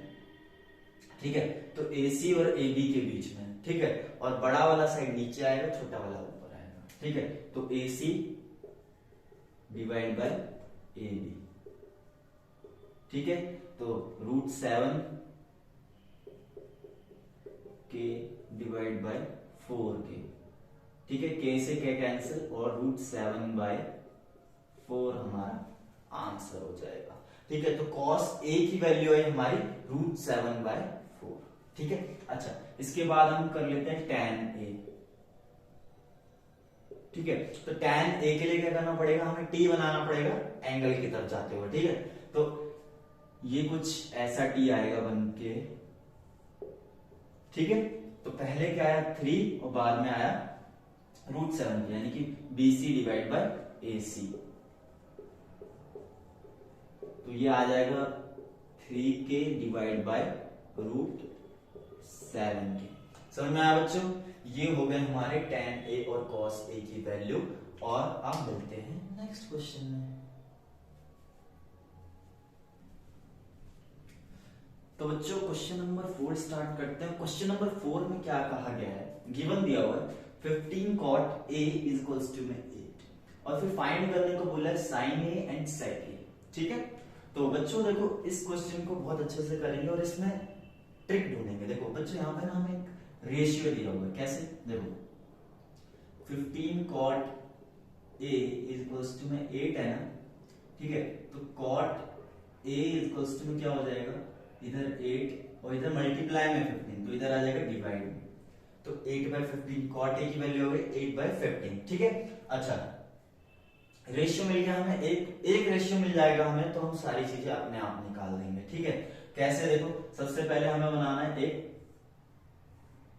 ठीक है। तो AC और AB के बीच में, ठीक है, और बड़ा वाला साइड नीचे आएगा, छोटा वाला ऊपर आएगा, ठीक है। तो AC डिवाइड बाय AB, ठीक है। तो √7k डिवाइड बाय 4k, ठीक है, k से k कैंसिल और √7/4 हमारा आंसर हो जाएगा, ठीक है। तो cos A की वैल्यू है हमारी √7/4, ठीक है। अच्छा, इसके बाद हम कर लेते हैं tan A, ठीक है। तो tan A के लिए क्या करना पड़ेगा, हमें t बनाना पड़ेगा एंगल की तरफ जाते हुए, ठीक है। तो ये कुछ ऐसा t आएगा बन के, ठीक है। तो पहले क्या आया 3 और बाद में आया √7 यानी कि BC डिवाइड बाय AC, तो ये आ जाएगा 3k डिवाइड बाय √7k। समझ में आया बच्चों? ये हो गए हमारे tan a और cos a की वैल्यू। और अब मिलते हैं नेक्स्ट क्वेश्चन में। तो बच्चों क्वेश्चन नंबर 4 स्टार्ट करते हैं। क्वेश्चन नंबर 4 में क्या कहा गया है, गिवन दिया हुआ है 15 cot a is equals to में 8 और फिर फाइंड करने को बोला है sin a and sec a। ठीक है, तो बच्चों देखो इस क्वेश्चन को बहुत अच्छे से करेंगे और इसमें ट्रिक ढूंढेंगे। देखो बच्चों यहाँ पे ना हमें एक रेशियो दिया हुआ है, कैसे देखो 15 cot a is equals to में 8 है ना, ठीक है, तो cot a is equals to में क्या हो जाएगा, इधर 8 और इधर मल्टीप्लाई में 15, तो इधर आ जाएगा डिवाइड में, तो 8/15 cot a की वैल्यू हो गई 8/15। ठीक है, अच्छा रेशियो मिल गया हमें, एक रेशियो मिल जाएगा हमें, तो हम सारी चीजें अपने आप निकाल देंगे। ठीक है, कैसे देखो सबसे पहले हमें बनाना है एक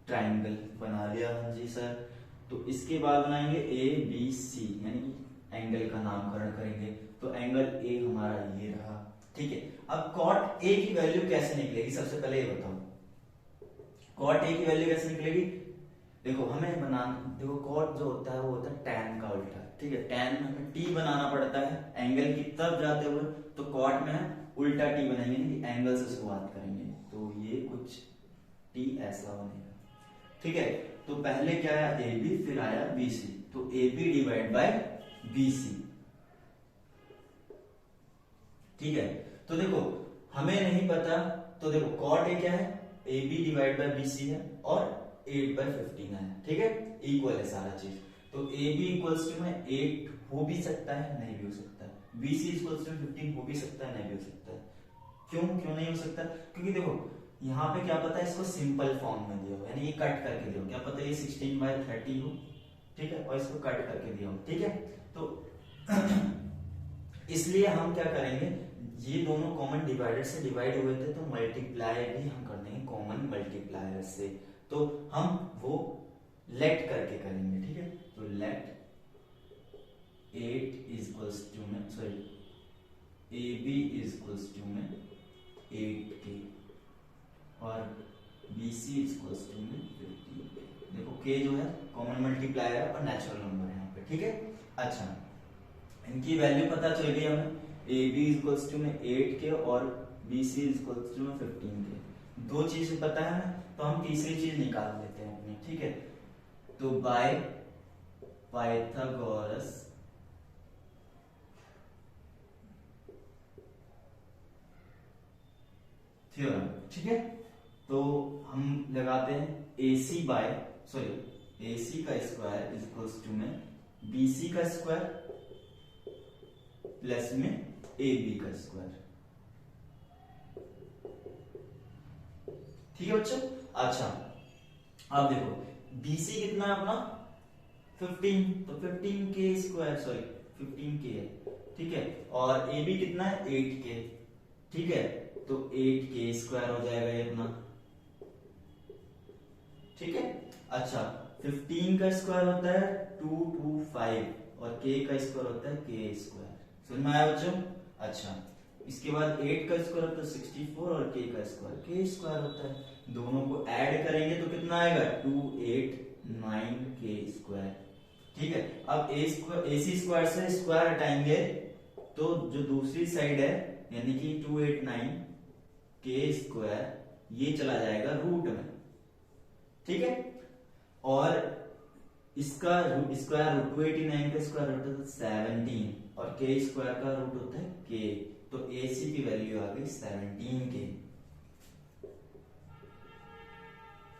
ट्राइंगल, बना लिया हाँ जी सर। तो इसके बाद बनाएंगे ए बी सी, यानी एंगल का नामकरण करेंगे। तो एंगल ए हमारा ये रहा। ठीक है, अब cot a की वैल्यू कैसे निकलेगी, सबसे पहले ये बताओ cot a की वैल्यू कैसे निकलेगी। देखो हमें बनाना, देखो cot जो होता है वो होता है tan का उल्टा। ठीक है, tan में हमें t बनाना पड़ता है एंगल की तरफ जाते हुए, तो cot में हम उल्टा t बनाएंगे, एंगल से शुरुआत करेंगे, तो ये कुछ t ऐसा बनेगा। ठीक है, तो पहले क्या आया ए बी, फिर आया बी सी, तो A B divide by B C. ठीक है, तो देखो हमें नहीं पता, तो देखो cot a क्या है, A B divide by B C है और 8/15 है। ठीक है, इक्वल है सारा चीज, तो ए बी इक्वल्स टू में 8 हो भी सकता है, नहीं भी हो सकता है, बी सी इक्वल्स टू 15 हो भी सकता है, नहीं भी हो सकता है। क्यों नहीं हो सकता, क्योंकि देखो यहाँ पे क्या पता है, इसको सिंपल फॉर्म में दिया हो, यानी ये कट करके दिया हो, क्या पता ये 16/30 हो। ठीक है, और इसको कट करके दिया हो। ठीक है, तो इसलिए हम क्या करेंगे, ये दोनों कॉमन डिवाइडर से डिवाइड हुए थे, तो मल्टीप्लाई भी हम कर देंगे कॉमन मल्टीप्लायर से, तो हम वो लेट करके करेंगे। ठीक है, तो लेट 8 इज इक्वल्स टू में, sorry A B is equals to में 8k और B C is equals to में 15k। देखो k जो है कॉमन मल्टीप्लायर है और नेचुरल नंबर है यहाँ पे। ठीक है, अच्छा इनकी वैल्यू पता चल गई हमें, A B is equals to में 8k और B C is equals to में 15k। दो चीज पता है ना, तो हम तीसरी चीज निकाल लेते हैं अपनी। ठीक है, तो बाय पाइथागोरस थ्योरम। ठीक है, तो हम लगाते हैं AC बाय, सॉरी AC का स्क्वायर इज इक्वल्स टू में BC का स्क्वायर प्लस में AB का स्क्वायर। ठीक है बच्चों, अच्छा अब देखो BC कितना है अपना 15, तो 15k स्क्वायर, सॉरी 15k है। ठीक है, और AB कितना है 8k। ठीक है, तो 8k स्क्वायर हो जाएगा ये अपना। ठीक है, अच्छा 15 का स्क्वायर होता है 225 और k का स्क्वायर होता है k स्क्वायर। समझ में आया बच्चों? अच्छा इसके बाद 8 का स्क्वायर होता है 64 और k का स्क्वायर k स्क्वायर होता है। दोनों को ऐड करेंगे तो कितना आएगा 289k स्क्वायर। ठीक है, अब AC स्क्वायर से स्क्वायर हटाएंगे तो जो दूसरी साइड है यानी कि 289k स्क्वायर ये चला जाएगा रूट में। ठीक है, और इसका स्क्वायर रूट 289 का स्क्वायर रूट होता है 17 और k स्क्वायर का रूट होता है k, तो AC की वैल्यू आ गई 17k।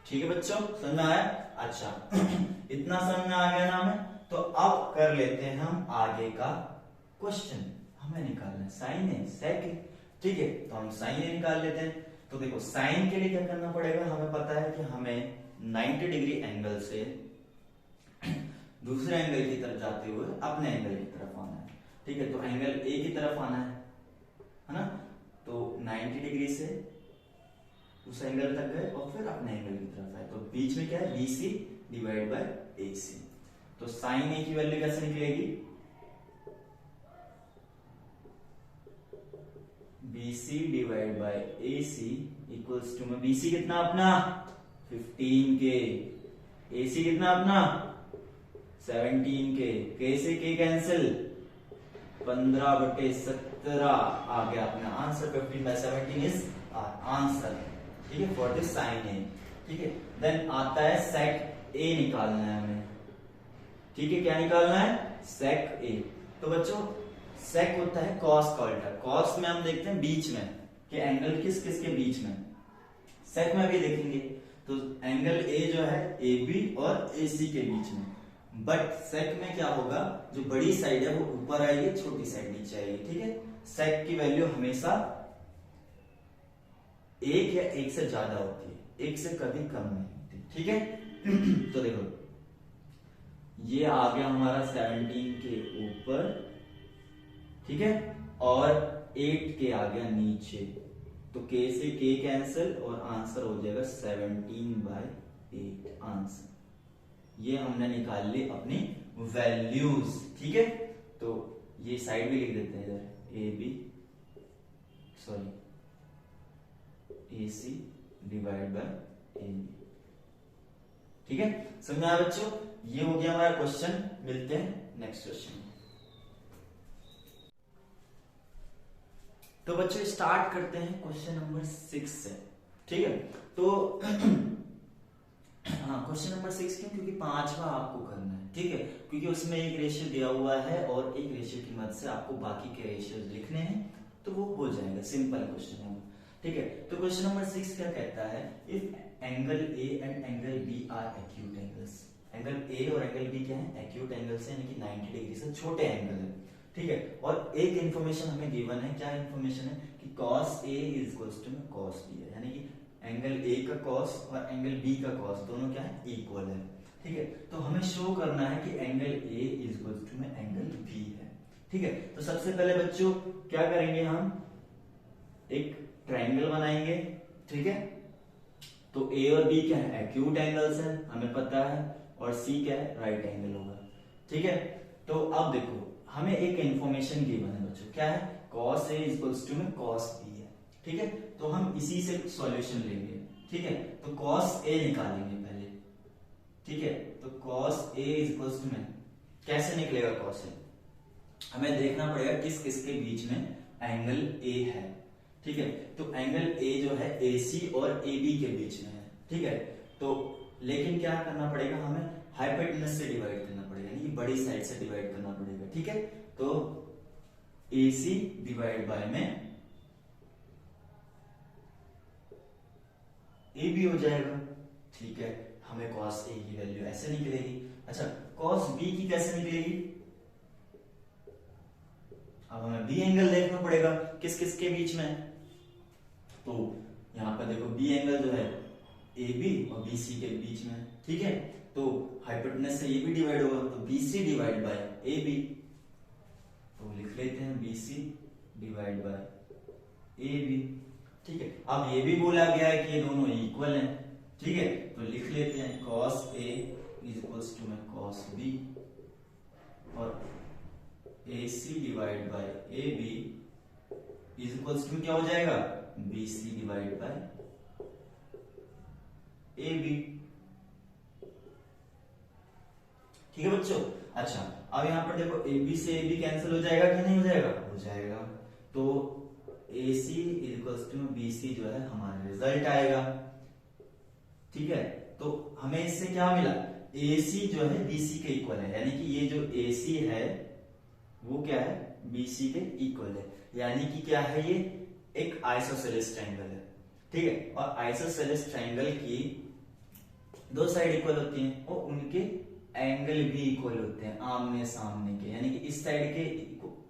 ठीक है बच्चों, समझ में आया? अच्छा इतना समझ में आ गया ना हमें, तो अब कर लेते हैं हम आगे का क्वेश्चन। हमें निकालना है साइन ए सेक ए। ठीक है, तो हम साइन ए निकाल लेते हैं। तो देखो साइन के लिए क्या करना पड़ेगा, हमें पता है कि हमें 90 डिग्री एंगल से दूसरे एंगल की तरफ जाते हुए अपने एंगल की तरफ आना है। ठीक है, तो एंगल ए की तरफ आना है ना, तो 90 डिग्री से उस एंगल तक गए और फिर अपने एंगल की तरफ आए, तो बीच में क्या है BC डिवाइड बाय AC। तो साइन ए की वैल्यू कैसे निकलेगी, BC divide by AC equals to में BC कितना अपना 15K, AC कितना अपना 17K, K से K कैंसिल 15/17 आ गया अपना आंसर। 15/17 is answer. ठीक है, फॉर दिस साइन ए। ठीक है, देन आता है सेक ए निकालना है हमें। ठीक है, क्या निकालना है सेक ए। तो बच्चों सेक होता है कॉस का उल्टा। कॉस में हम देखते हैं बीच में कि एंगल किस किस के बीच में, सेक में भी देखेंगे तो एंगल ए जो है ए बी और ए सी के बीच में। बट सेक में क्या होगा, जो बड़ी साइड है वो ऊपर आएगी, छोटी साइड नीचे आएगी। ठीक है, सेक की वैल्यू हमेशा एक या एक से ज्यादा होती है, एक से कभी कम नहीं होती। ठीक है तो देखो ये आ गया हमारा 17 के ऊपर, ठीक है, और 8 के आ गया नीचे, तो k से k कैंसिल और आंसर हो जाएगा 17/8 आंसर। ये हमने निकाल ली अपनी वैल्यूज। ठीक है, तो ये साइड भी लिख देते हैं इधर, A B sorry AC divide by A B. ठीक है, समझ में आया बच्चों? ये हो गया हमारा क्वेश्चन। मिलते हैं नेक्स्ट क्वेश्चन में। तो बच्चों स्टार्ट करते हैं क्वेश्चन नंबर 6 से। ठीक है, तो हाँ क्वेश्चन नंबर 6 क्यों? क्योंकि 5वां आपको करना है। ठीक है, क्योंकि उसमें एक रेशियो दिया हुआ है और एक रेशियो की मदद से आपको बाकी के रेशियोज लिखने हैं, तो वो हो जाएगा। सिंपल क्वेश्चन है। ठीक है, तो क्वेश्चन नंबर 6 क्या कहता है, if angle A and angle B are acute angles. Angle A और एंगल बी क्या है, एक्यूट एंगल्स है, यानी कि 90 डिग्री से छोटे एंगल है। ठीक है, और एक इंफॉर्मेशन हमें गिवन है, क्या इंफॉर्मेशन है कि cos A is equals to cos B है, यानी कि एंगल A का cos और एंगल B का cos दोनों क्या है, इक्वल है। ठीक है, तो हमें शो करना है कि angle A is equals to angle B है। ठीक है, तो सबसे पहले बच्चों क्या करेंगे, हम एक ट्रायंगल बनाएंगे। ठीक है, तो A और B क्या है, एक्यूट एंगल्स है, हमें पता है, और C क्या है, राइट एंगल होगा। ठीक है, तो अब देखो हमें एक इंफॉर्मेशन गिवन है बच्चों, क्या है, cos A equals to cos B है। ठीक है, तो हम इसी से सॉल्यूशन लेंगे। ठीक है, तो cos A निकालेंगे पहले। ठीक है, तो cos A इक्वल्स टू कैसे निकलेगा cos A, हमें देखना पड़ेगा किस किस के बीच में एंगल A है। ठीक है, तो एंगल A जो है AC और AB के बीच में है। ठीक है, तो लेकिन क्या करना पड़ेगा, हमें हाइपोटेनस से डिवाइड करना पड़ेगा, यानी कि बड़ी साइड से डिवाइड करना पड़ेगा। ठीक है, तो AC डिवाइड बाय में AB हो जाएगा। ठीक है, हमें cos A की वैल्यू ऐसे निकलेगी। अच्छा, cos B की कैसे निकलेगी, अब हमें B एंगल देखना पड़ेगा किस किस के बीच में। तो यहां पर देखो B एंगल जो है AB और BC के बीच में। ठीक है, तो हाइपोटेनस से ये भी डिवाइड होगा, तो BC डिवाइड बाय AB, तो लिख लेते हैं BC डिवाइड बाय AB। ठीक है, अब ये भी बोला गया है कि ये दोनों इक्वल हैं। ठीक है, तो लिख लेते हैं cos A is equals to cos B, और AC divide by AB is equals to क्या हो जाएगा, BC डिवाइड बाय AB। ठीक है बच्चों, अच्छा अब यहां पर देखो AB से AB कैंसिल हो जाएगा कि नहीं हो जाएगा, हो जाएगा, तो AC इक्वल्स टू BC जो है हमारा रिजल्ट आएगा। ठीक है, तो हमें इससे क्या मिला, AC जो है BC के इक्वल है, यानी कि ये जो AC है वो क्या है, BC के इक्वल है, यानी कि क्या है, ये एक आइसोसेलेस ट्रायंगल है। ठीक है, और आइसोसेलेस ट्रायंगल की दो साइड इक्वल होती हैं और उनके एंगल भी इक्वल होते हैं आमने सामने के, यानी कि इस साइड के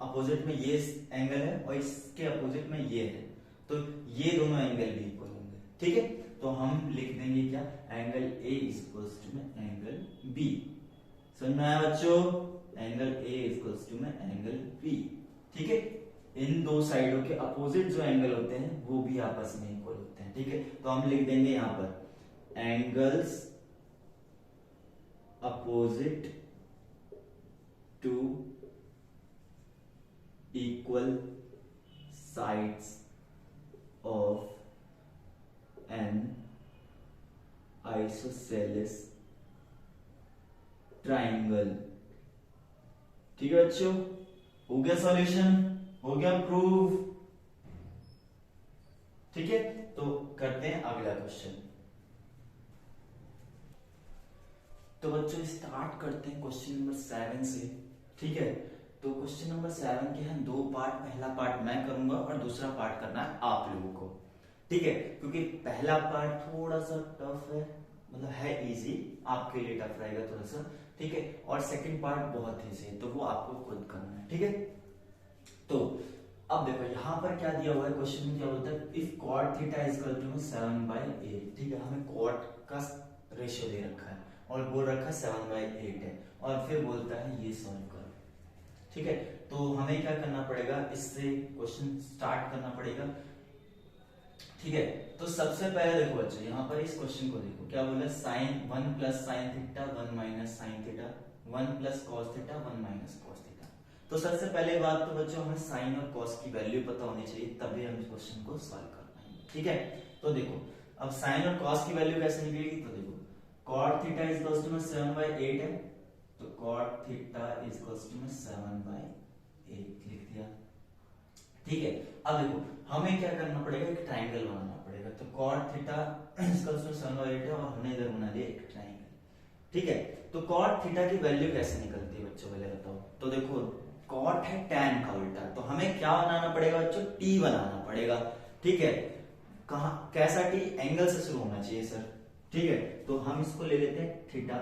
अपोजिट में ये एंगल है और इसके अपोजिट में ये है, तो ये दोनों एंगल भी इक्वल होंगे। ठीक है, तो हम लिख देंगे क्या, angle A equals to angle B। समझ में आया बच्चों, angle A equals to angle B। ठीक है, इन दो साइडों के अपोजिट जो एंगल होते हैं वो भी आपस में इक्वल होते हैं। ठीक है, तो हम लिख देंगे यहां पर angles opposite to equal sides of an isosceles triangle. ठीक है बच्चों, हो गया सॉल्यूशन, हो गया प्रूव। ठीक है, तो करते हैं अगला क्वेश्चन। तो बच्चों स्टार्ट करते हैं क्वेश्चन नंबर 7 से। ठीक है, तो क्वेश्चन नंबर 7 के हैं 2 पार्ट। पहला पार्ट मैं करूंगा और दूसरा पार्ट करना है आप लोगों को। ठीक है, क्योंकि पहला पार्ट थोड़ा सा टफ है, मतलब है इजी, आपके लिए टफ रहेगा थोड़ा सा। ठीक है, और सेकंड पार्ट बहुत इजी है, तो वो आपको खुद करना है। ठीक है, तो अब देखो यहाँ पर क्या दिया हुआ है क्वेश्चन में, क्या बोलता है if cot theta is equal to 7/8। ठीक है, हमें कॉट का रेशियो दे रखा है और बोल रखा है 7/8 है, और फिर बोलता है ये सॉल्व करो। ठीक है, तो हमें क्या करना पड़ेगा, इससे क्वेश्चन स्टार्ट करना पड़ेगा। ठीक है, तो सबसे पहले देखो बच्चों यहाँ पर इस क्वेश्चन को देखो, क्या बोला, sine 1 plus sine theta 1 minus sine theta 1 plus cos theta 1 minus cos theta. तो सबसे पहले बात तो बच्चों हमें साइन और कॉस की वैल्यू पता होनी चाहिए, तभी हम इस क्वेश्चन को सॉल्व कर पाएंगे। ठीक है, तो देखो अब साइन और कॉस की वैल्यू कैसे निकलेगी, तो देखो cot theta is equal to 7/8 है, तो cot theta is equal to 7/8 लिख दिया। ठीक है, अब देखो हमें क्या करना पड़ेगा, एक ट्राइंगल बनाना पड़ेगा। तो cot theta is equal to 7/8 है और हमने इधर बना दिया एक ट्राइंगल। ठीक है, तो cot थीटा की वैल्यू कैसे निकलती है बच्चों, पहले बताओ। तो देखो cot है tan का उल्टा, तो हमें क्या बनाना पड़ेगा बच्चों, t बनाना पड़ेगा। ठीक है, कहां कैसा t, एंगल से शुरू होना चाहिए सर। ठीक है, तो हम इसको ले लेते हैं थीटा।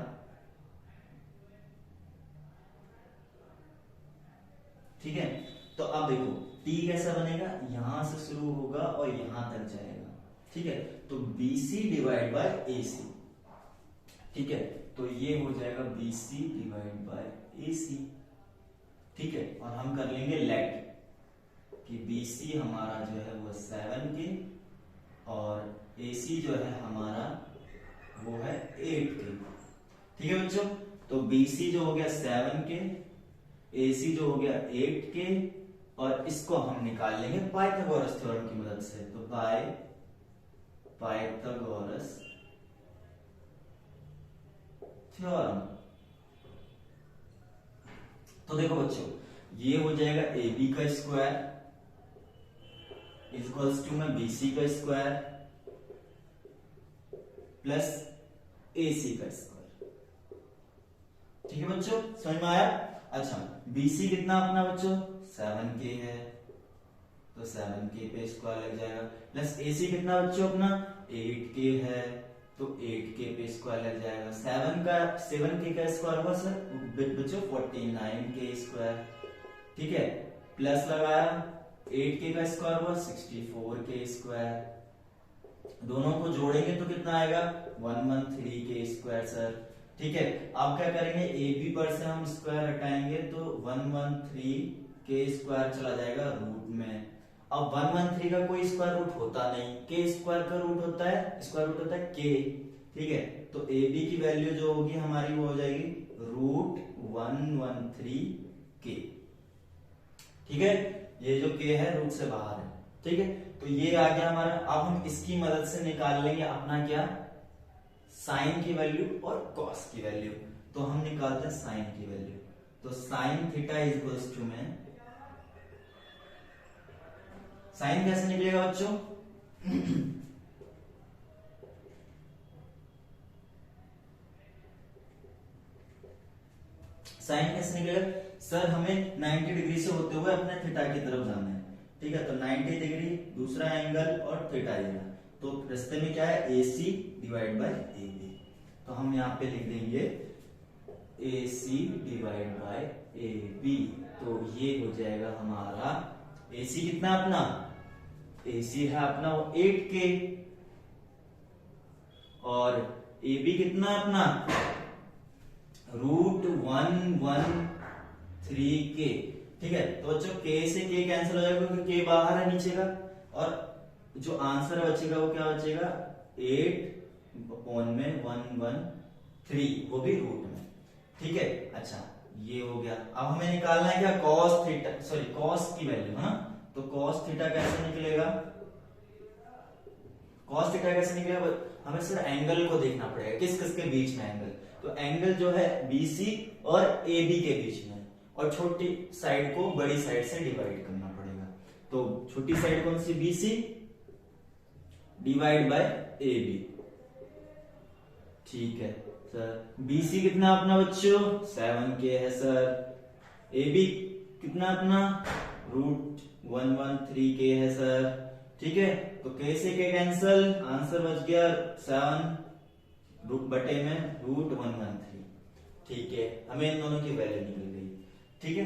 ठीक है, तो अब देखो t कैसा बनेगा, यहां से शुरू होगा और यहां तक जाएगा। ठीक है, तो BC डिवाइड बाय AC। ठीक है, तो ये हो जाएगा BC डिवाइड बाय AC। ठीक है, और हम कर लेंगे लेट कि BC हमारा जो है वो 7 के और AC जो है हमारा वो है 8 के। ठीक है बच्चों, तो BC जो हो गया 7 के, AC जो हो गया 8 के, और इसको हम निकाल लेंगे पाइथागोरस थ्योरम की मदद से। तो बाय पाइथागोरस थ्योरम। तो देखो बच्चों ये हो जाएगा AB का स्क्वायर इक्वल्स टू में BC का स्क्वायर प्लस AC का स्क्वायर। ठीक है बच्चों, समझ में आया। अच्छा, BC कितना अपना बच्चों 7K है, तो 7K पे स्क्वायर लग जाएगा, प्लस AC कितना बच्चों अपना 8K है, तो 8K पे स्क्वायर लग जाएगा। 7K का स्क्वायर हुआ सर बच्चों 49K स्क्वायर। ठीक है, प्लस लगाया 8K का स्क्वायर हुआ 64K स्क्वायर। दोनों को जोड़ेंगे तो कितना आएगा 113K स्क्वायर सर। ठीक है, अब क्या करेंगे, AB पर से हम स्क्वायर हटाएंगे तो 113K स्क्वायर चला जाएगा रूट में। अब 113 का कोई स्क्वायर रूट होता नहीं, K स्क्वायर का रूट होता है, स्क्वायर रूट होता है K। ठीक है, तो AB की वैल्यू जो होगी हमारी वो हो जाएगी रूट 113K। ठीक है, ये जो K है रूट से बाहर है। ठीक है, तो ये आ गया हमारा। अब हम इसकी मदद से निकाल लेंगे अपना क्या, साइन की वैल्यू और कॉस की वैल्यू। तो हम निकालते हैं साइन की वैल्यू। तो sine theta is equals to में, साइन कैसे निकलेगा बच्चों साइन कैसे निकलेगा सर, हमें 90 डिग्री से होते हुए अपने थीटा की तरफ जाना है। ठीक है, तो 90 डिग्री दूसरा एंगल और थीटा लेना, तो रास्ते में क्या है AC डिवाइड बाय AB। तो हम यहाँ पे लिख देंगे AC डिवाइड बाय AB। तो ये हो जाएगा हमारा AC कितना अपना, AC है अपना वो 8K, और AB कितना अपना रूट 113K। ठीक है, तो बच्चों K से K कैंसिल हो जाएगा क्योंकि K बाहर है नीचे का, और जो आंसर बचेगा वो क्या बचेगा 8/113, वो भी रूट में। ठीक है, अच्छा ये हो गया। अब हमें निकालना है क्या, cos थीटा, सॉरी cos की वैल्यू है ना। तो cos थीटा कैसे निकलेगा, कॉस थीटा कैसे निकलेगा, हमें सिर्फ एंगल को देखना पड़ेगा, किस किस के बीच में एंगल, तो एंगल जो है BC और AB के बीच में, और छोटी साइड को बड़ी साइड से डिवाइड करना पड़ेगा। तो छोटी साइड कौन सी, BC डिवाइड बाय AB। ठीक है सर, BC कितना अपना बच्चों 7K है सर, AB कितना अपना √113K है सर। ठीक है, तो K से K कैंसल, आंसर बच गया 7 बटे में √113। ठीक है, हमें इन दोनों की वैल्यू निकल गई। ठीक है,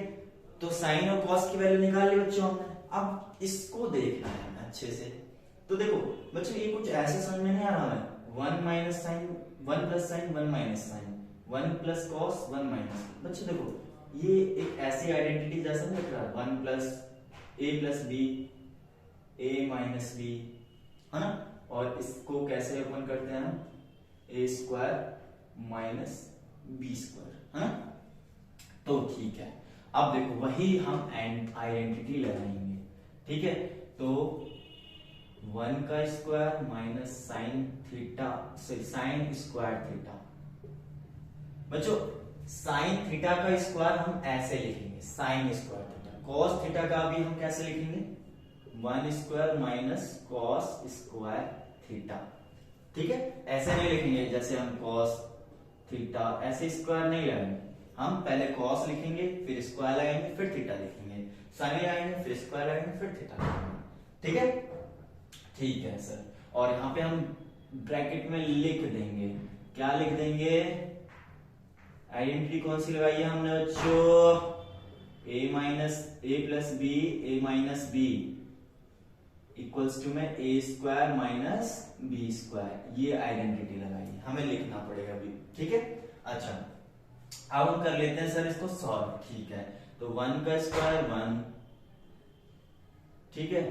तो साइन और कॉस की वैल्यू निकाल ली बच्चों हमने। अब इसको देखना है अच्छे से। तो देखो बच्चों, ये कुछ ऐसे समझ में नहीं आ रहा है, 1 minus sine 1 plus sine 1 minus sine 1 plus cos 1 minus. बच्चों देखो, ये एक ऐसी आइडेंटिटी जैसा नहीं दिख रहा, 1 plus a plus B a minus B, है ना। और इसको कैसे ओपन करते हैं हम, a square minus B square, है ना। तो ठीक है, अब देखो वही हम आइडेंटिटी लगाएंगे। ठीक है, तो 1 का square minus sine theta, sine square theta. बच्चों साइन थीटा का स्क्वायर हम ऐसे लिखेंगे, sine square theta. Cos theta का भी हम कैसे लिखेंगे, 1 square minus cos square theta. ठीक है, ऐसे नहीं लिखेंगे जैसे हम कॉस थीटा, ऐसे स्क्वायर नहीं लगाएंगे, हम पहले कॉस लिखेंगे, फिर स्क्वायर लगाएंगे, फिर थीटा लिखेंगे, साइन लगाएंगे, फिर स्क्वायर लगाएंगे, फिर थीटा लगाएंगे। ठीक है, ठीक है सर। और यहाँ पे हम ब्रैकेट में लिख देंगे, क्या लिख देंगे, आइडेंटिटी कौन सी लगाई है हमने बच्चों, a plus B a minus b equals to में a square minus B square. ये आइडेंटिटी लगाई है, हमें लिखना पड़ेगा अभी। ठीक है, अच्छा अब हम कर लेते हैं सर इसको सॉल्व। ठीक है, तो 1 का स्क्वायर 1, ठीक है,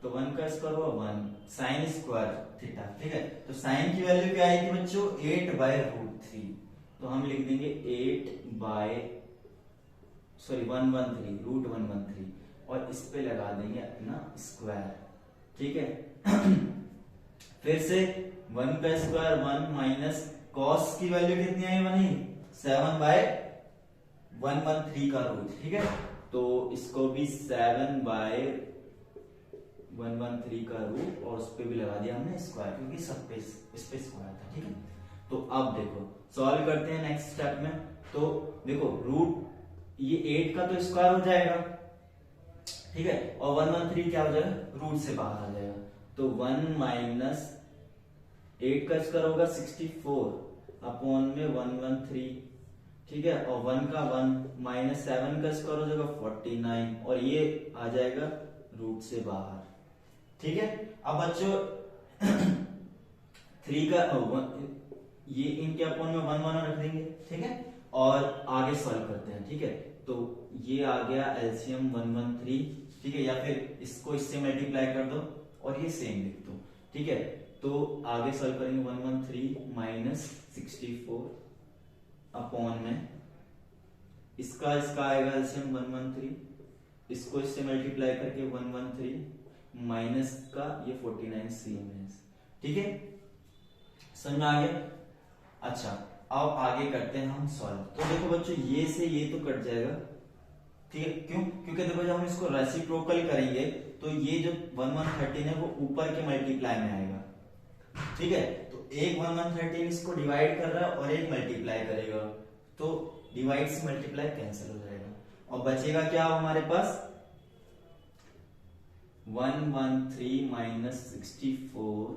तो 1 का स्क्वायर हुआ 1 साइन स्क्वायर थीटा। ठीक है, तो साइन की वैल्यू क्या आएगी बच्चों, 8/√3। तो हम लिख देंगे 113 और इस पे लगा देंगे अपना स्क्वायर। ठीक है फिर से 1 का स्क्वायर 1 माइनस कॉस की वैल्यू कितनी आई बनी, 7/113 का रूट। ठीक है, तो इसको भी 7/113 का रूट, और उस पे भी लगा दिया हमने स्क्वायर, क्योंकि सब पे इस पे स्क्वायर था। ठीक है, तो अब देखो सॉल्व करते हैं नेक्स्ट स्टेप में। तो देखो रूट, ये 8 का तो स्क्वायर हो जाएगा, ठीक है, और 113 क्या हो जाएगा, रूट से बाहर आ जाएगा। तो 1 माइनस 8 का स्क्वायर होगा 64 अपॉन में 113। ठीक है, और 1 का 1 माइनस 7 का स्क्वायर हो जाएगा 49, और ये आ जाएगा रूट से बाहर। ठीक है, अब बच्चों 3 का ये इनके अपॉन में 1 1 रख देंगे। ठीक है, और आगे सॉल्व करते हैं। ठीक है, तो ये आ गया एलसीएम 113। ठीक है, या फिर इसको इससे मल्टीप्लाई कर दो और ये सेम लिख दो। ठीक है, तो आगे सॉल्व करेंगे 113 माइनस 64 अपॉन में इसका आएगा एलसीएम 113, इसको इससे मल्टीप्लाई करके 113 माइनस का ये 49 सेम है। ठीक है, समझ में आ गया। अच्छा अब आगे करते हैं हम सॉल्व। तो देखो बच्चों, ये से ये तो कट जाएगा। ठीक है, क्यों, क्योंकि देखो जब हम इसको रेसिप्रोकल करेंगे तो ये जो 113 है वो ऊपर के मल्टीप्लाई में आएगा। ठीक है, तो एक 113 इसको डिवाइड कर रहा है और एक मल्टीप्लाई करेगा, तो डिवाइड से मल्टीप्लाई कैंसिल हो जाएगा और बचेगा क्या हमारे पास, 113 माइनस 64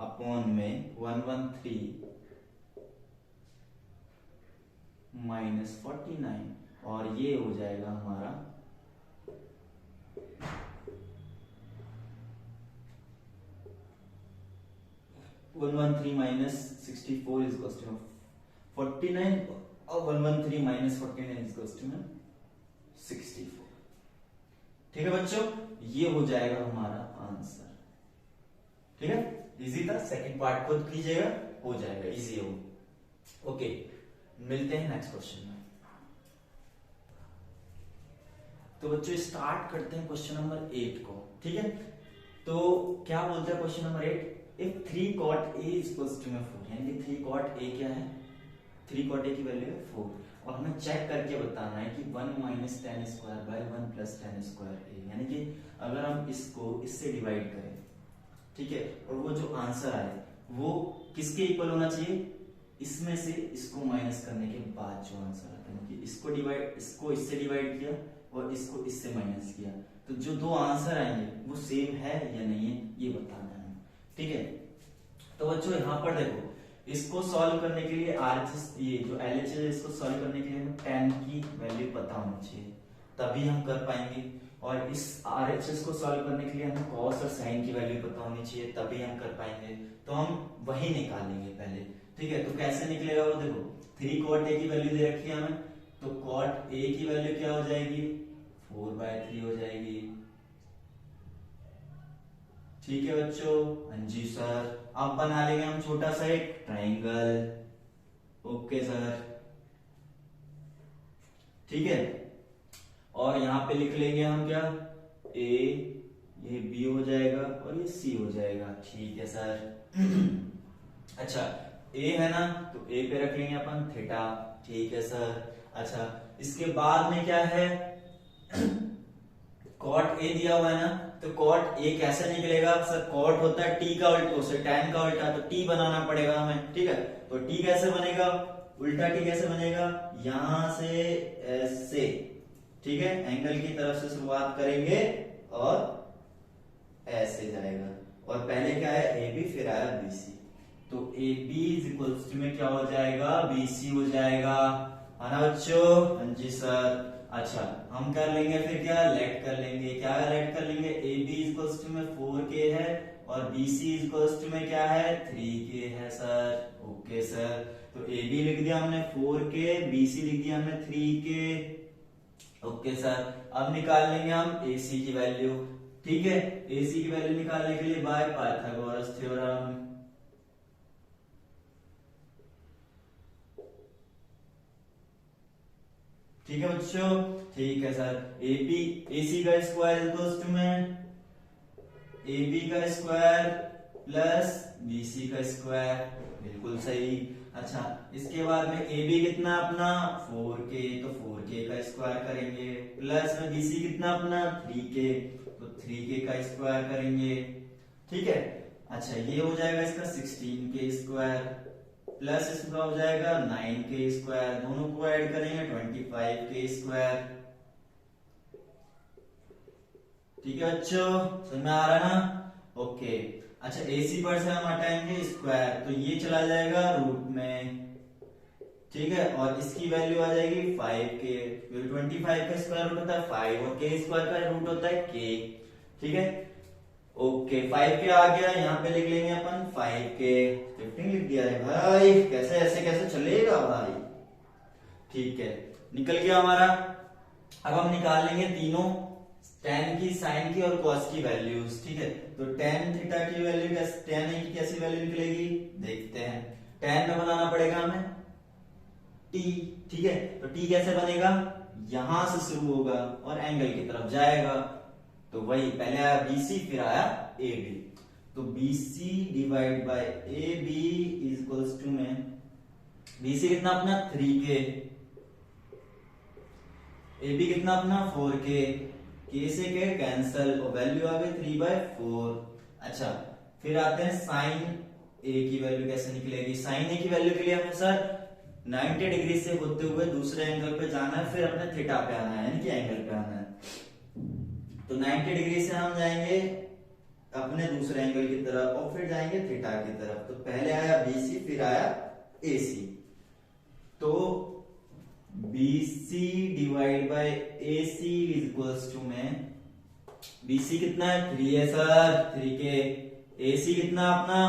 अपॉन में 113 माइनस 49, और ये हो जाएगा हमारा 113 माइनस 64 इज इक्वल टू 49, और 113 माइनस 49 इज इक्वल टू 64। ठीक है बच्चों, ये हो जाएगा हमारा आंसर। ठीक है, इजी था। सेकंड पार्ट खुद कीजिएगा, हो जाएगा, इजी हो। ओके, मिलते हैं नेक्स्ट क्वेश्चन में। तो बच्चों स्टार्ट करते हैं क्वेश्चन नंबर 8 को। ठीक है, तो क्या बोलता है question number 8, if 3 cot a equals to में 4, यानी कि 3 cot a क्या है, 3 cot a की वैल्यू है 4, और हमें चेक करके बताना है कि 1 minus ten square by 1 plus ten square a, यानी कि अगर हम इसको इससे डिवाइड करें, ठीक है, और वो जो आंसर आए वो किसके इक्वल होना चाहिए, इसमें से इसको माइनस करने के बाद जो आंसर आता है, कि इसको इससे डिवाइड किया और इसको इससे माइनस किया, तो जो दो आंसर आएंगे वो सेम है या नहीं है ये बताना है, ठीक है। तो बच्चों यहाँ पर देखो, इसको सॉल्व करने के लिए आरएचएस, ये जो एलएचएस है, इसको सॉल्व करने के लिए हमें tan की वैल्यू पता होनी चाहिए, तभी हम कर पाएंगे, और इस आरएचएस को सॉल्व करने के लिए हमें cos और sin की वैल्यू पता होनी चाहिए, तभी हम कर पाएंगे। तो हम वही निकालेंगे पहले, ठीक है। तो कैसे निकलेगा वो देखो, 3 cot a की वैल्यू दे रखी है हमें, तो cot a की वैल्यू क्या हो जाएगी, 4/3 हो जाएगी, ठीक है बच्चों। हाँ जी सर, अब बना लेंगे हम छोटा सा एक ट्राइंगल, ओके सर, ठीक है। और यहाँ पे लिख लेंगे हम क्या, a, ये b हो जाएगा और ये c हो जाएगा, ठीक है सर। अच्छा a है ना, तो a पे रख लेंगे अपन थीटा, ठीक है सर। अच्छा इसके बाद में क्या है, cot a दिया हुआ है ना, तो cot a कैसे निकलेगा सर, cot होता है t का उल्टा, उसे tan का उल्टा, तो t बनाना पड़ेगा हमें, ठीक है। तो t कैसे बनेगा, उल्टा t कैसे बनेगा, यहां से ऐसे, ठीक है, एंगल की तरफ से शुरुआत करेंगे और ऐसे जाएगा, और पहले क्या है ए बी, फिर आया बी सी, तो A B is equals to में क्या हो जाएगा, बी सी हो जाएगा, है ना बच्चों। हाँ जी सर। अच्छा हम कर लेंगे फिर क्या, लेट कर लेंगे, क्या लेट कर लेंगे, A B is equals to में 4k है और B C is equals to में क्या है, 3k है सर, ओके सर। तो ए बी लिख दिया हमने 4k, बी सी लिख दिया हमने 3k, ओके सर। अब निकाल लेंगे हम AC की वैल्यू, ठीक है। AC की वैल्यू निकालने के लिए बाय पाइथागोरस थ्योरम, ठीक है बच्चों, ठीक है सर। AC का स्क्वायर इक्वल्स टू में AB का स्क्वायर प्लस BC का स्क्वायर, बिल्कुल सही। अच्छा इसके बाद में AB कितना अपना 4k, तो 4k का स्क्वायर करेंगे, प्लस में BC कितना अपना 3k, तो 3k का स्क्वायर करेंगे, ठीक है। अच्छा ये हो जाएगा इसका 16k स्क्वायर, प्लस इसका हो जाएगा 9k स्क्वायर, दोनों को ऐड करेंगे 25k स्क्वायर, ठीक है बच्चों, समझ में आ रहा है ना, ओके। अच्छा AC पर से हम हटाएंगे स्क्वायर, तो ये चला जाएगा रूट में, ठीक है, और इसकी वैल्यू आ जाएगी 5k, 25 का स्क्वायर रूट होता है 5 और k स्क्वायर का रूट होता है k, ठीक है, ओके। 5k आ गया, यहाँ पे लिख लेंगे अपन 5k, 15 लिख दिया है भाई, कैसे ऐसे कैसे चलेगा भाई, ठीक है, निकल गया हमारा। अब हम निकाल लेंगे तीनों, tan की, sin की और cos की वैल्यूज, ठीक है। तो tan थीटा की वैल्यू कैसे, tan a की कैसी वैल्यू निकलेगी देखते हैं। tan में बनाना पड़ेगा हमें t, ठीक है, तो t कैसे बनेगा, यहां से शुरू होगा और एंगल की तरफ जाएगा, तो वही पहले आया BC फिर आया AB, तो BC divide by AB is equals to में BC कितना अपना 3k, AB कितना अपना 4k, k से k कैंसल और वैल्यू आ गई 3/4। अच्छा फिर आते हैं साइन a की वैल्यू कैसे निकलेगी, साइन a की वैल्यू के लिए हमें सर 90 डिग्री से होते हुए दूसरे एंगल पे जाना है, फिर अपने थीटा पे आना है, यानी कि एंगल पे आना है, तो 90 डिग्री से हम जाएंगे अपने दूसरे एंगल की तरफ और फिर जाएंगे थीटा की तरफ, तो पहले आया BC फिर आया AC, तो BC divide by AC is equals to में BC कितना है 3 है सर, 3k, AC कितना अपना,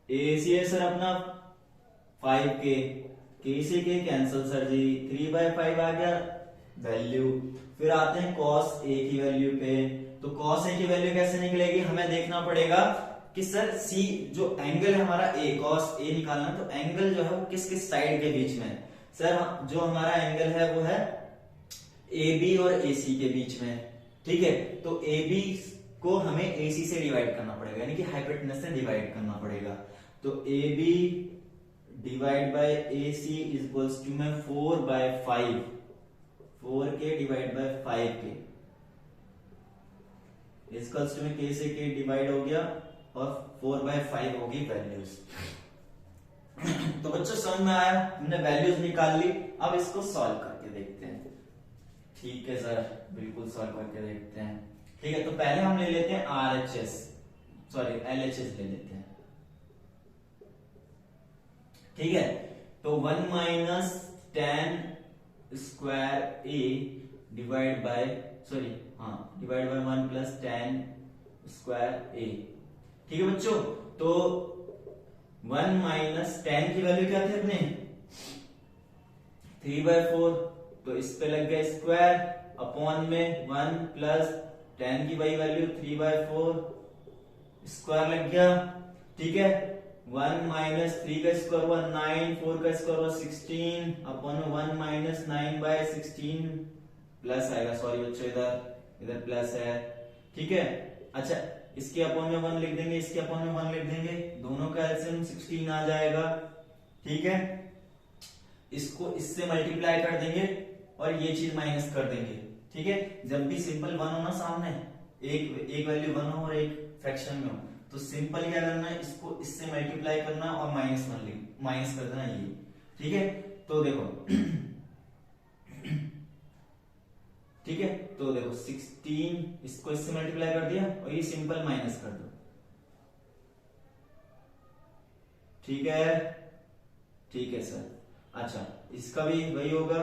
AC है सर अपना 5k, k से k कैंसल सर जी, 3/5 आ गया वैल्यू। फिर आते हैं cos A की वैल्यू पे, तो cos A की वैल्यू कैसे निकलेगी, हमें देखना पड़ेगा कि सर C जो एंगल है हमारा A, cos A निकालना, तो एंगल जो है वो किस किस साइड के बीच में, सर जो हमारा एंगल है वो है AB और AC के बीच में, ठीक है। तो AB को हमें AC से डिवाइड करना पड़ेगा, यानी कि हाइपोटेनस से डिवाइड करना पड़ेगा। तो AB divide by AC is equals to में 4/5, 4K divide by 5K equals to में K से K डिवाइड हो गया और 4/5 होगी वैल्यूज। तो बच्चों समझ में आया, हमने वैल्यूज निकाल ली, अब इसको सॉल्व करके देखते हैं। ठीक है सर, बिल्कुल सॉल्व करके देखते हैं। ठीक है, तो पहले हम ले लेते हैं RHS, सॉरी LHS ले लेते हैं। ठीक है, तो 1 minus 10 square A divide by divide by 1 plus 10 square A। ठीक है बच्चों, तो 1 माइनस 10 की वैल्यू क्या थी अपने 3/4, तो इस पे लग गया स्क्वायर अपॉन में 1 प्लस 10 की वही वैल्यू 3/4 स्क्वायर लग गया। ठीक है, 1 माइनस 3 का स्क्वायर हुआ 9, 4 का स्क्वायर हुआ 16 अपॉन में 1 माइनस 9/16 प्लस आएगा, सॉरी बच्चों इधर प्लस है। ठीक है, अच्छा इसके अपॉन में 1 लिख देंगे, इसके अपॉन में 1 लिख देंगे, दोनों का एलसीएम 16 आ जाएगा। ठीक है, इसको इससे मल्टीप्लाई कर देंगे और ये चीज माइनस कर देंगे। ठीक है, जब भी सिंपल 1 हो ना सामने, एक वैल्यू 1 हो और एक फ्रैक्शन में हो, तो सिंपल क्या करना है, इसको इससे मल्टीप्लाई करना और माइनस कर देना ये। ठीक है, तो देखो ठीक है, तो देखो 16 इसको इससे मल्टीप्लाई कर दिया और ये सिंपल माइनस कर दो। ठीक है सर, अच्छा इसका भी वही होगा।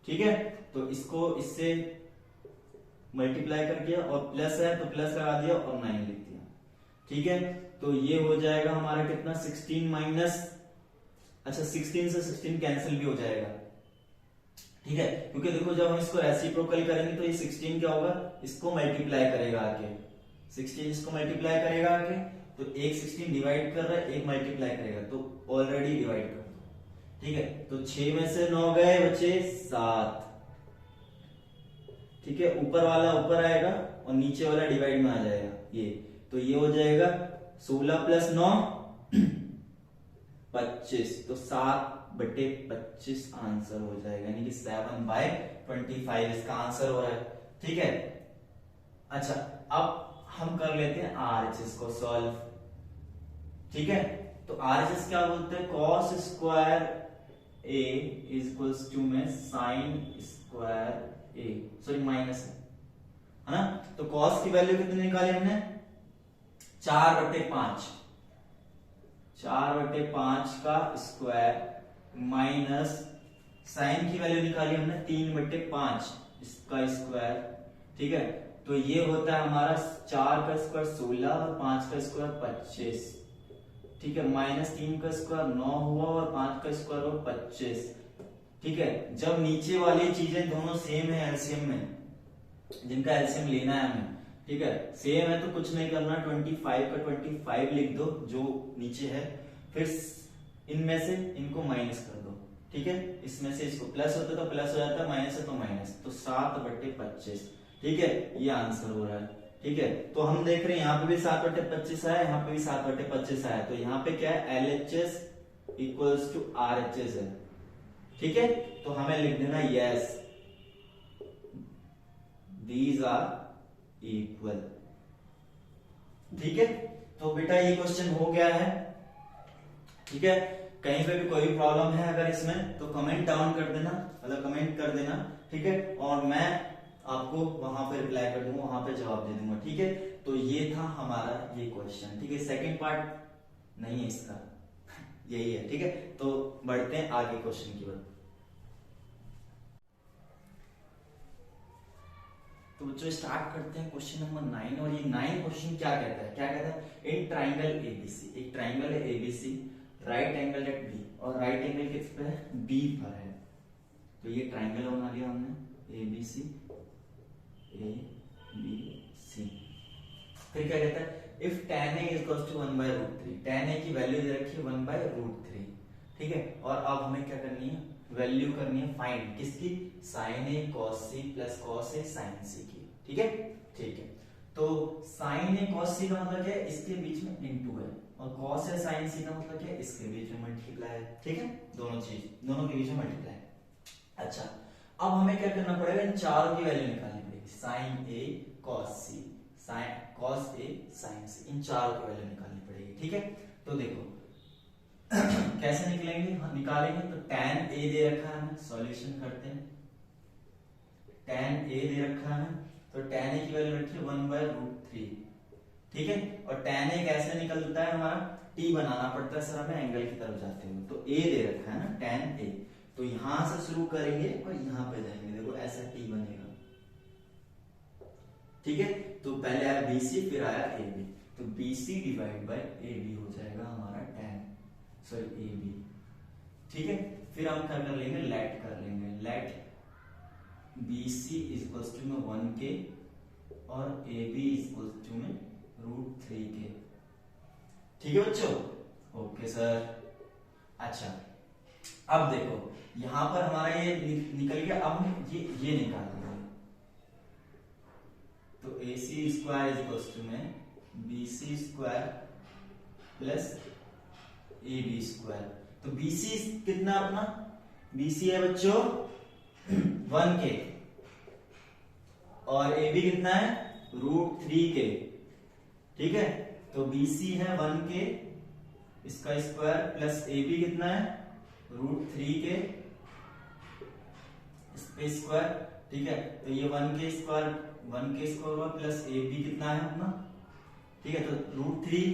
ठीक है, तो इसको इससे मल्टीप्लाई कर दिया और प्लस है तो प्लस लगा दिया और 9 लिख दिया। ठीक है, तो ये हो जाएगा हमारा कितना 16 माइनस, अच्छा 16 से 16 कैंसिल भी हो जाएगा। ठीक है, क्योंकि देखो जब हम इसको रेसिप्रोकल करेंगे तो ये 16 क्या होगा, इसको मल्टीप्लाई करेगा आके, 16 इसको मल्टीप्लाई करेगा आके, तो एक 16 डिवाइड कर रहा है, एक मल्टीप्लाई करेगा, तो ऑलरेडी डिवाइड कर दो। ठीक है, तो 6 में से 9 गए बच्चे 7। ठीक है, ऊपर वाला ऊपर आएगा और नीचे वाला डिवाइड में आ जाएगा ये, तो ये हो जाएगा 16 प्लस 9 25, तो 7/25 आंसर हो जाएगा, यानी कि 7/25 इसका आंसर हो रहा है। ठीक है, अच्छा अब हम कर लेते हैं RHS को सॉल्व। ठीक है, तो RHS क्या बोलते हैं, cos square A is equals to में sine square A, sorry minus है ना। तो cos की वैल्यू कितनी निकाली हमने 4/5, 4/5 का स्क्वायर माइनस साइन की वैल्यू निकाली हमने 3/5 इसका स्क्वायर। ठीक है, तो ये होता है हमारा 4 का स्क्वायर 16 और 5 का स्क्वायर 25। ठीक है, माइनस 3 का स्क्वायर 9 हुआ और 5 का स्क्वायर हुआ 25। ठीक है, जब नीचे वाली चीजें दोनों सेम है एलसीएम में, जिनका एलसीएम लेना है हमें, ठीक है सेम है, तो कुछ नहीं करना, 25 का 25 लिख दो जो नीचे है, फिर इनमें से इनको माइनस कर दो। ठीक है, इसमें से इसको प्लस होता तो प्लस हो जाता, माइनस है तो माइनस, तो 7/25। ठीक है, ये आंसर हो रहा है। ठीक है, तो हम देख रहे हैं यहाँ पे भी 7/25 आया, यहाँ पे भी 7/25 आया, तो यहाँ पे क्या है LHS इक्वल्स टू RHS है। ठीक है, तो हमें लिख देना यस दीज आर इक्वल। ठीक है, तो बेटा ये क्वेश्चन हो गया है। ठीक है, कहीं पे भी कोई प्रॉब्लम है अगर इसमें तो कमेंट डाउन कर देना, मतलब कमेंट कर देना। ठीक है, और मैं आपको वहां पे रिप्लाई कर दूंगा, वहां पे जवाब दे दूंगा। ठीक है, तो ये था हमारा ये क्वेश्चन। ठीक है, सेकंड पार्ट नहीं है इसका यही है। ठीक है, तो बढ़ते हैं आगे क्वेश्चन की ओर। तो बच्चों स्टार्ट करते हैं क्वेश्चन नंबर 9, और ये 9 क्वेश्चन क्या कहता है, क्या कहता है, इन ट्राइंगल ABC, एक ट्राइंगल है ABC, right angle at B, और राइट एंगल किस पे है, B पर है। तो ये ट्राइंगल बना लिया हमने ABC, ABC। फिर क्या कहता है, if tan A is to 1/√3, tan A की वैल्यू दे रखी है 1/√3। ठीक है, और अब हमें क्या करनी है, वैल्यू करनी है फाइंड, किसकी, sin A cos C plus cos A sin C की। ठीक है, ठीक है, तो साइन ए कॉस सी का मतलब क्या है, इसके बीच में इनटू है, और कॉस है साइन सी का मतलब क्या है, इसके बीच में मल्टीप्लाई है। ठीक है, दोनों के बीच में मल्टीप्लाई। अच्छा, अब हमें क्या करना पड़ेगा, इन चारों की वैल्यू निकालनी पड़ेगी। Sign A cos C, sine cos A sign सी, इन चारों की वैल्यू निकालनी पड़ेगी। ठीक है, तो देखो कैसे निकलेंगे, निकालेंगे तो tan ए दे रखा है हमें, सॉल्यूशन करते हैं। tan ए दे रखा है, तो tan ए की वैल्यू रखिए 1/√3। ठीक है, और tan ए कैसे निकलता है हमारा, t बनाना पड़ता है सर हमें एंगल की तरफ जाते हुए, तो a दे रखा है ना tan ए, तो यहां से शुरू करेंगे और यहां पे जाएंगे, देखो ऐसा t बनेगा। ठीक है, तो पहले आया BC फिर आया AB, तो BC डिवाइड बाय AB हो जाएगा हमारा AB। ठीक है, फिर हम क्या कर लेंगे, लेट कर लेंगे, लेट BC इक्वल्स टू में 1k और AB इक्वल्स टू में √3k। ठीक है बच्चों, ओके सर। अच्छा, अब देखो यहां पर हमारा ये निकल गया, अब हम ये निकाल देंगे, तो AC स्क्वायर इक्वल्स टू में BC square plus AB square. तो BC कितना अपना, BC है बच्चों 1k और AB कितना है √3k। ठीक है, तो BC है 1k इसका स्क्वायर प्लस AB कितना है √3k इसका स्क्वायर। ठीक है, तो ये 1k स्क्वायर हुआ प्लस AB कितना है अपना। ठीक है, तो √3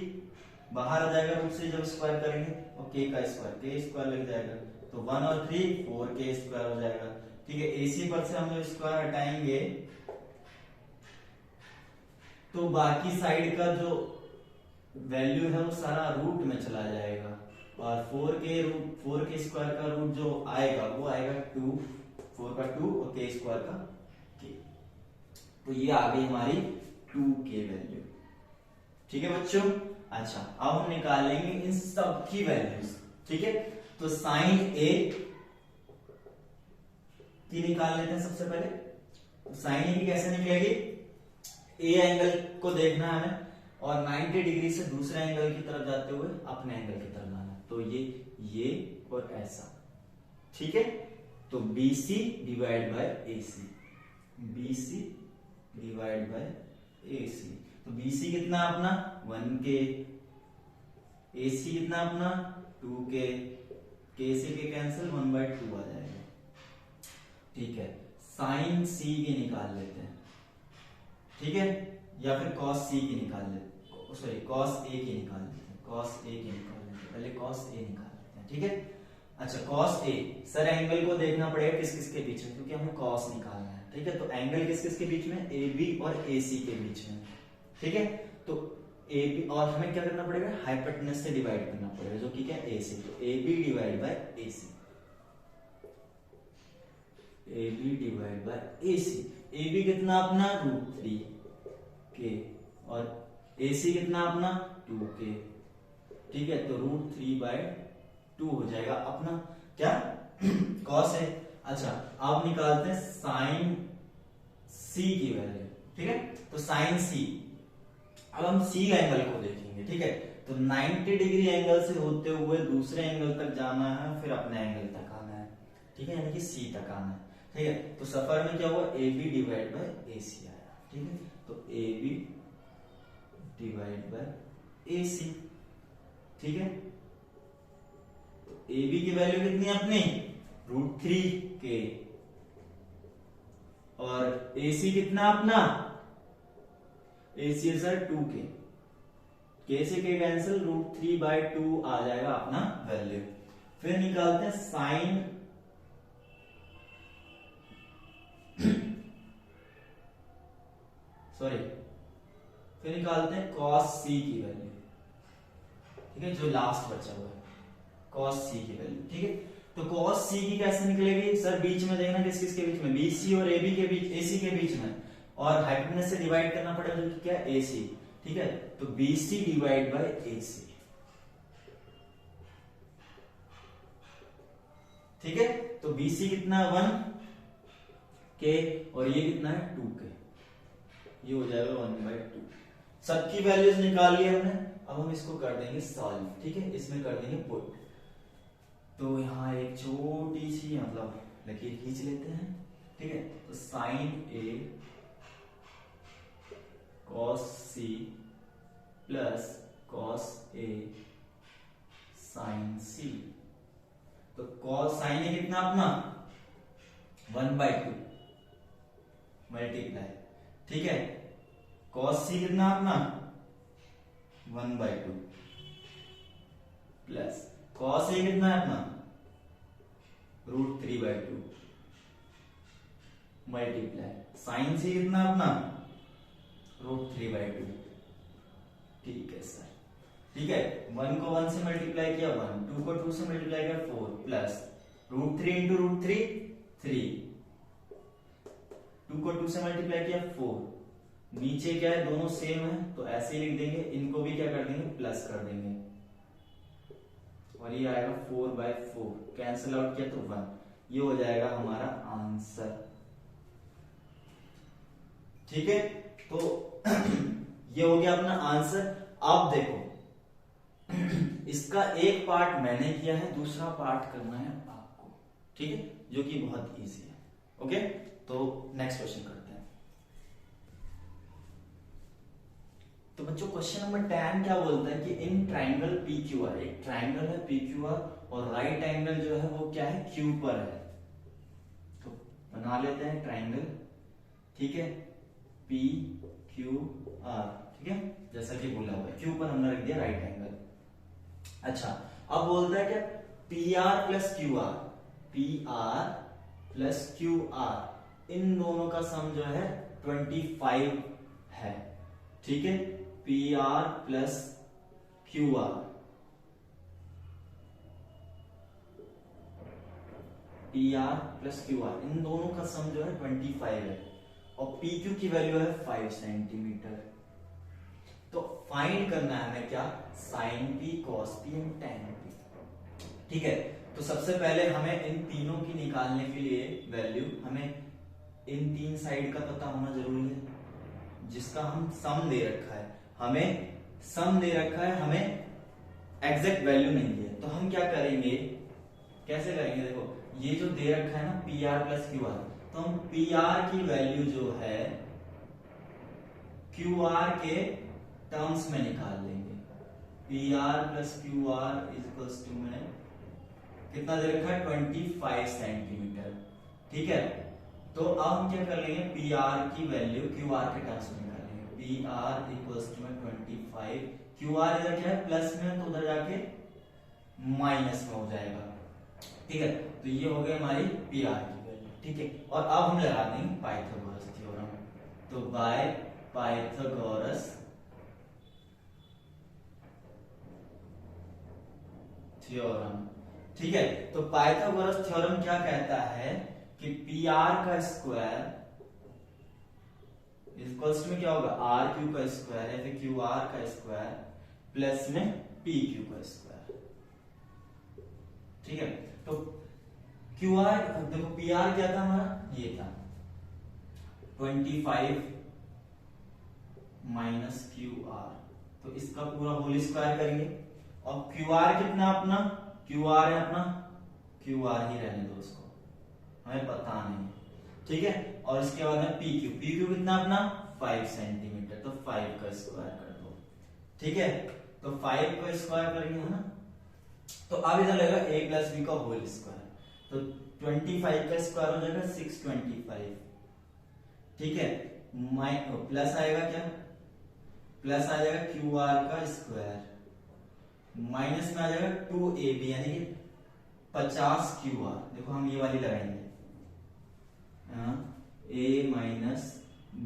बाहर आ जाएगा रूट से जब स्क्वायर करेंगे, और k का स्क्वायर लग जाएगा, तो 1 और 3 4k स्क्वायर हो जाएगा। ठीक है, AC पर से हम लोग स्क्वायर हटाएंगे तो बाकी साइड का जो वैल्यू है वो सारा रूट में चला जाएगा, और 4k स्क्वायर का रूट जो आएगा वो आएगा 2, 4 का 2 और k स्क्वायर का k, तो ये आ गई हमारी 2k वैल्यू। ठीक है बच्चों। अच्छा, अब हम निकालेंगे इन सब की वैल्यूज। ठीक है, तो साइन ए की निकाल लेते हैं सबसे पहले। तो साइन ए की कैसे निकलेगी, ए एंगल को देखना है हमें और 90 डिग्री से दूसरे एंगल की तरफ जाते हुए अपने एंगल की तरफ जाना, तो ये और ऐसा। ठीक है, तो BC divide by AC, BC divide by AC, तो BC कितना अपना 1k, AC कितना अपना 2k, k से k कैंसिल 1/2 आ जाएगा। ठीक है, साइन C की निकाल लेते हैं। ठीक है, या फिर cos C की निकाल लेते, सॉरी cos A की निकाल लेते हैं, cos A की निकाल लेते हैं, पहले cos A निकाल लेते हैं। ठीक है, अच्छा cos A, सर एंगल को देखना पड़ेगा किस किस के बीच में, क्योंकि हमें cos निकालना है। ठीक है, तो एंगल किस किस के बीच में, AB और AC के बीच में। ठीक है, तो AB और हमें क्या करना पड़ेगा, हाइपोटेनस से डिवाइड करना पड़ेगा, जो कि क्या AC, तो AB divide by AC, AB divide by AC। AB कितना अपना √3k और AC कितना अपना 2k। ठीक है, तो √3/2 हो जाएगा अपना क्या cos है। अच्छा, अब निकालते हैं साइन C की वैल्यू। ठीक है, तो साइन C, अब हम C एंगल को देखेंगे। ठीक है, तो 90 डिग्री एंगल से होते हुए दूसरे एंगल तक जाना है, फिर अपने एंगल तक आना है। ठीक है, यानी कि C तक आना है। ठीक है, तो सफर में क्या हुआ, AB डिवाइड बाय AC आया। ठीक है, तो AB डिवाइड बाय AC। ठीक है, तो AB की वैल्यू कितनी है अपनी √3k और AC कितना अपना, AC है सर 2k, k से k कैंसिल √3/2 आ जाएगा अपना वैल्यू। फिर निकालते हैं साइन फिर निकालते हैं cos C की वैल्यू। ठीक है, जो लास्ट बचा हुआ है cos C की वैल्यू। ठीक है, तो cos C की कैसे निकलेगी सर, बीच में देखना किस किस के बीच में, BC और AB के बीच, AC के बीच में, और हाइपोटेनस से डिवाइड करना पड़ेगा, जो कि क्या है AC। ठीक है, तो BC डिवाइड बाय AC। ठीक है, तो BC कितना 1k और ये कितना है 2k। ये हो जाएगा 1/2। सबकी वैल्यूज निकाल ली हमने, अब हम इसको कर देंगे सॉल्व। ठीक है, इसमें कर देंगे पुट। तो यहाँ एक छोटी सी मतलब लकीर खींच लेते हैं। ठीक है, तो sine A cos C plus cos A sign सी। तो कॉस साइन ए कितना अपना 1/2 मल्टीप्लाई। ठीक है, कॉस सी कितना अपना 1/2 प्लस कॉस ए कितना है अपना √3/2 मल्टीप्लाई साइन सी कितना अपना √3/2। ठीक है सर, ठीक है, 1 को 1 से मल्टीप्लाई किया 1, 2 को 2 से मल्टीप्लाई किया 4 प्लस √3 इंटू √3 3, 2 को 2 से मल्टीप्लाई किया 4, नीचे क्या है दोनों सेम है तो ऐसे ही लिख देंगे, इनको भी क्या कर देंगे प्लस कर देंगे और ये आएगा 4/4, कैंसिल आउट किया तो 1, ये हो जाएगा हमारा आंसर। ठीक है, तो ये हो गया अपना आंसर। अब देखो इसका एक पार्ट मैंने किया है, दूसरा पार्ट करना है आपको। ठीक है, जो कि बहुत इजी है। ओके, तो नेक्स्ट क्वेश्चन करते हैं। तो बच्चों क्वेश्चन नंबर 10 क्या बोलता है कि इन ट्राइंगल PQR, एक ट्राइंगल है PQR और राइट एंगल जो है वो क्या है Q पर है। तो बना लेते हैं ट्राइंगल। ठीक है, PQR। ठीक है, जैसा कि बोला हुआ है Q पर हमने रख दिया राइट एंगल। अच्छा, अब बोलता है क्या PR plus QR, PR plus QR, इन दोनों का सम जो है 25 है। ठीक है, PR plus QR, PR plus QR, इन दोनों का सम जो है 25 है और PQ की वैल्यू है 5 सेंटीमीटर। तो फाइंड करना है हमें क्या sine P, cos P and tan P। ठीक है, तो सबसे पहले हमें इन तीनों की निकालने के लिए वैल्यू हमें इन तीन साइड का पता होना जरूरी है, जिसका हम सम दे रखा है। हमें सम दे रखा है, हमें एग्जैक्ट वैल्यू नहीं है। तो हम क्या करेंगे, कैसे करेंगे, देखो ये जो दे रखा है ना PR प्लस QR, तो हम PR की वैल्यू जो है QR के टर्म्स में निकाल लेंगे। PR plus QR equals to में कितना दे रखा है 25 सेंटीमीटर। ठीक है, तो अब हम क्या कर लेंगे PR की वैल्यू QR के टर्म्स में निकालेंगे। PR इक्वल्स टू में 25, QR इधर क्या है प्लस में तो उधर जाके माइनस में हो जाएगा। ठीक है, तो ये हो गई हमारी PR की वैल्यू। ठीक है, और अब हम लगा देंगे पाइथागोरस थ्योरम। तो बाय पाइथागोरस थ्योरम। ठीक है, तो पाइथागोरस थ्योरम क्या कहता है कि PR का स्क्वायर इक्वल्स में क्या होगा RQ का स्क्वायर या फिर QR का स्क्वायर प्लस में PQ का स्क्वायर। ठीक है, तो QR देखो PR क्या था हमारा, ये था 25 माइनस QR, तो इसका पूरा होल स्क्वायर करेंगे। और QR कितना अपना, QR है अपना, QR ही रहने दो उसको, हमें पता नहीं। ठीक है, और इसके बाद में PQ कितना अपना 5 सेंटीमीटर, तो 5 का स्क्वायर कर दो। ठीक है, तो 5 का स्क्वायर करेंगे है ना, तो अब इधर लगेगा A प्लस B का होल स्क्वायर, तो 25 का स्क्वायर हो जाएगा 625। ठीक है, प्लस आएगा क्या, प्लस आ जाएगा QR का स्क्वायर, माइनस में आ जाएगा 2AB यानी कि 50 QR। देखो हम ये वाली लगाएंगे A माइनस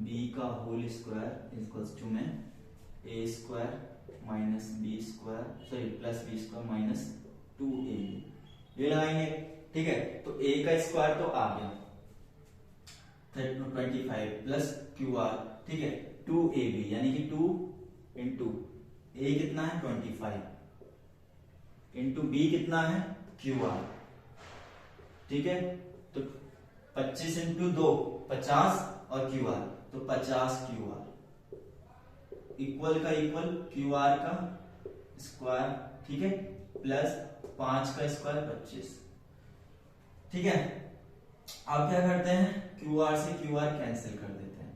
B का होल स्क्वायर इक्वल्स टू में A square minus B square sorry plus B square minus 2AB, ये लगाएंगे। ठीक है, तो A का स्क्वायर तो आ गया 25 प्लस QR। ठीक है, 2AB यानी कि 2 इंटू A कितना है 25 इंटू B कितना है QR। ठीक है, तो 25 इंटू 2 50 और क्यू आर, तो 50 क्यू आर इक्वल का इक्वल क्यू आर का स्क्वायर, ठीक है, प्लस 5 का स्क्वायर 25, ठीक है। अब क्या करते हैं, क्यू आर से क्यू आर कैंसिल कर देते हैं,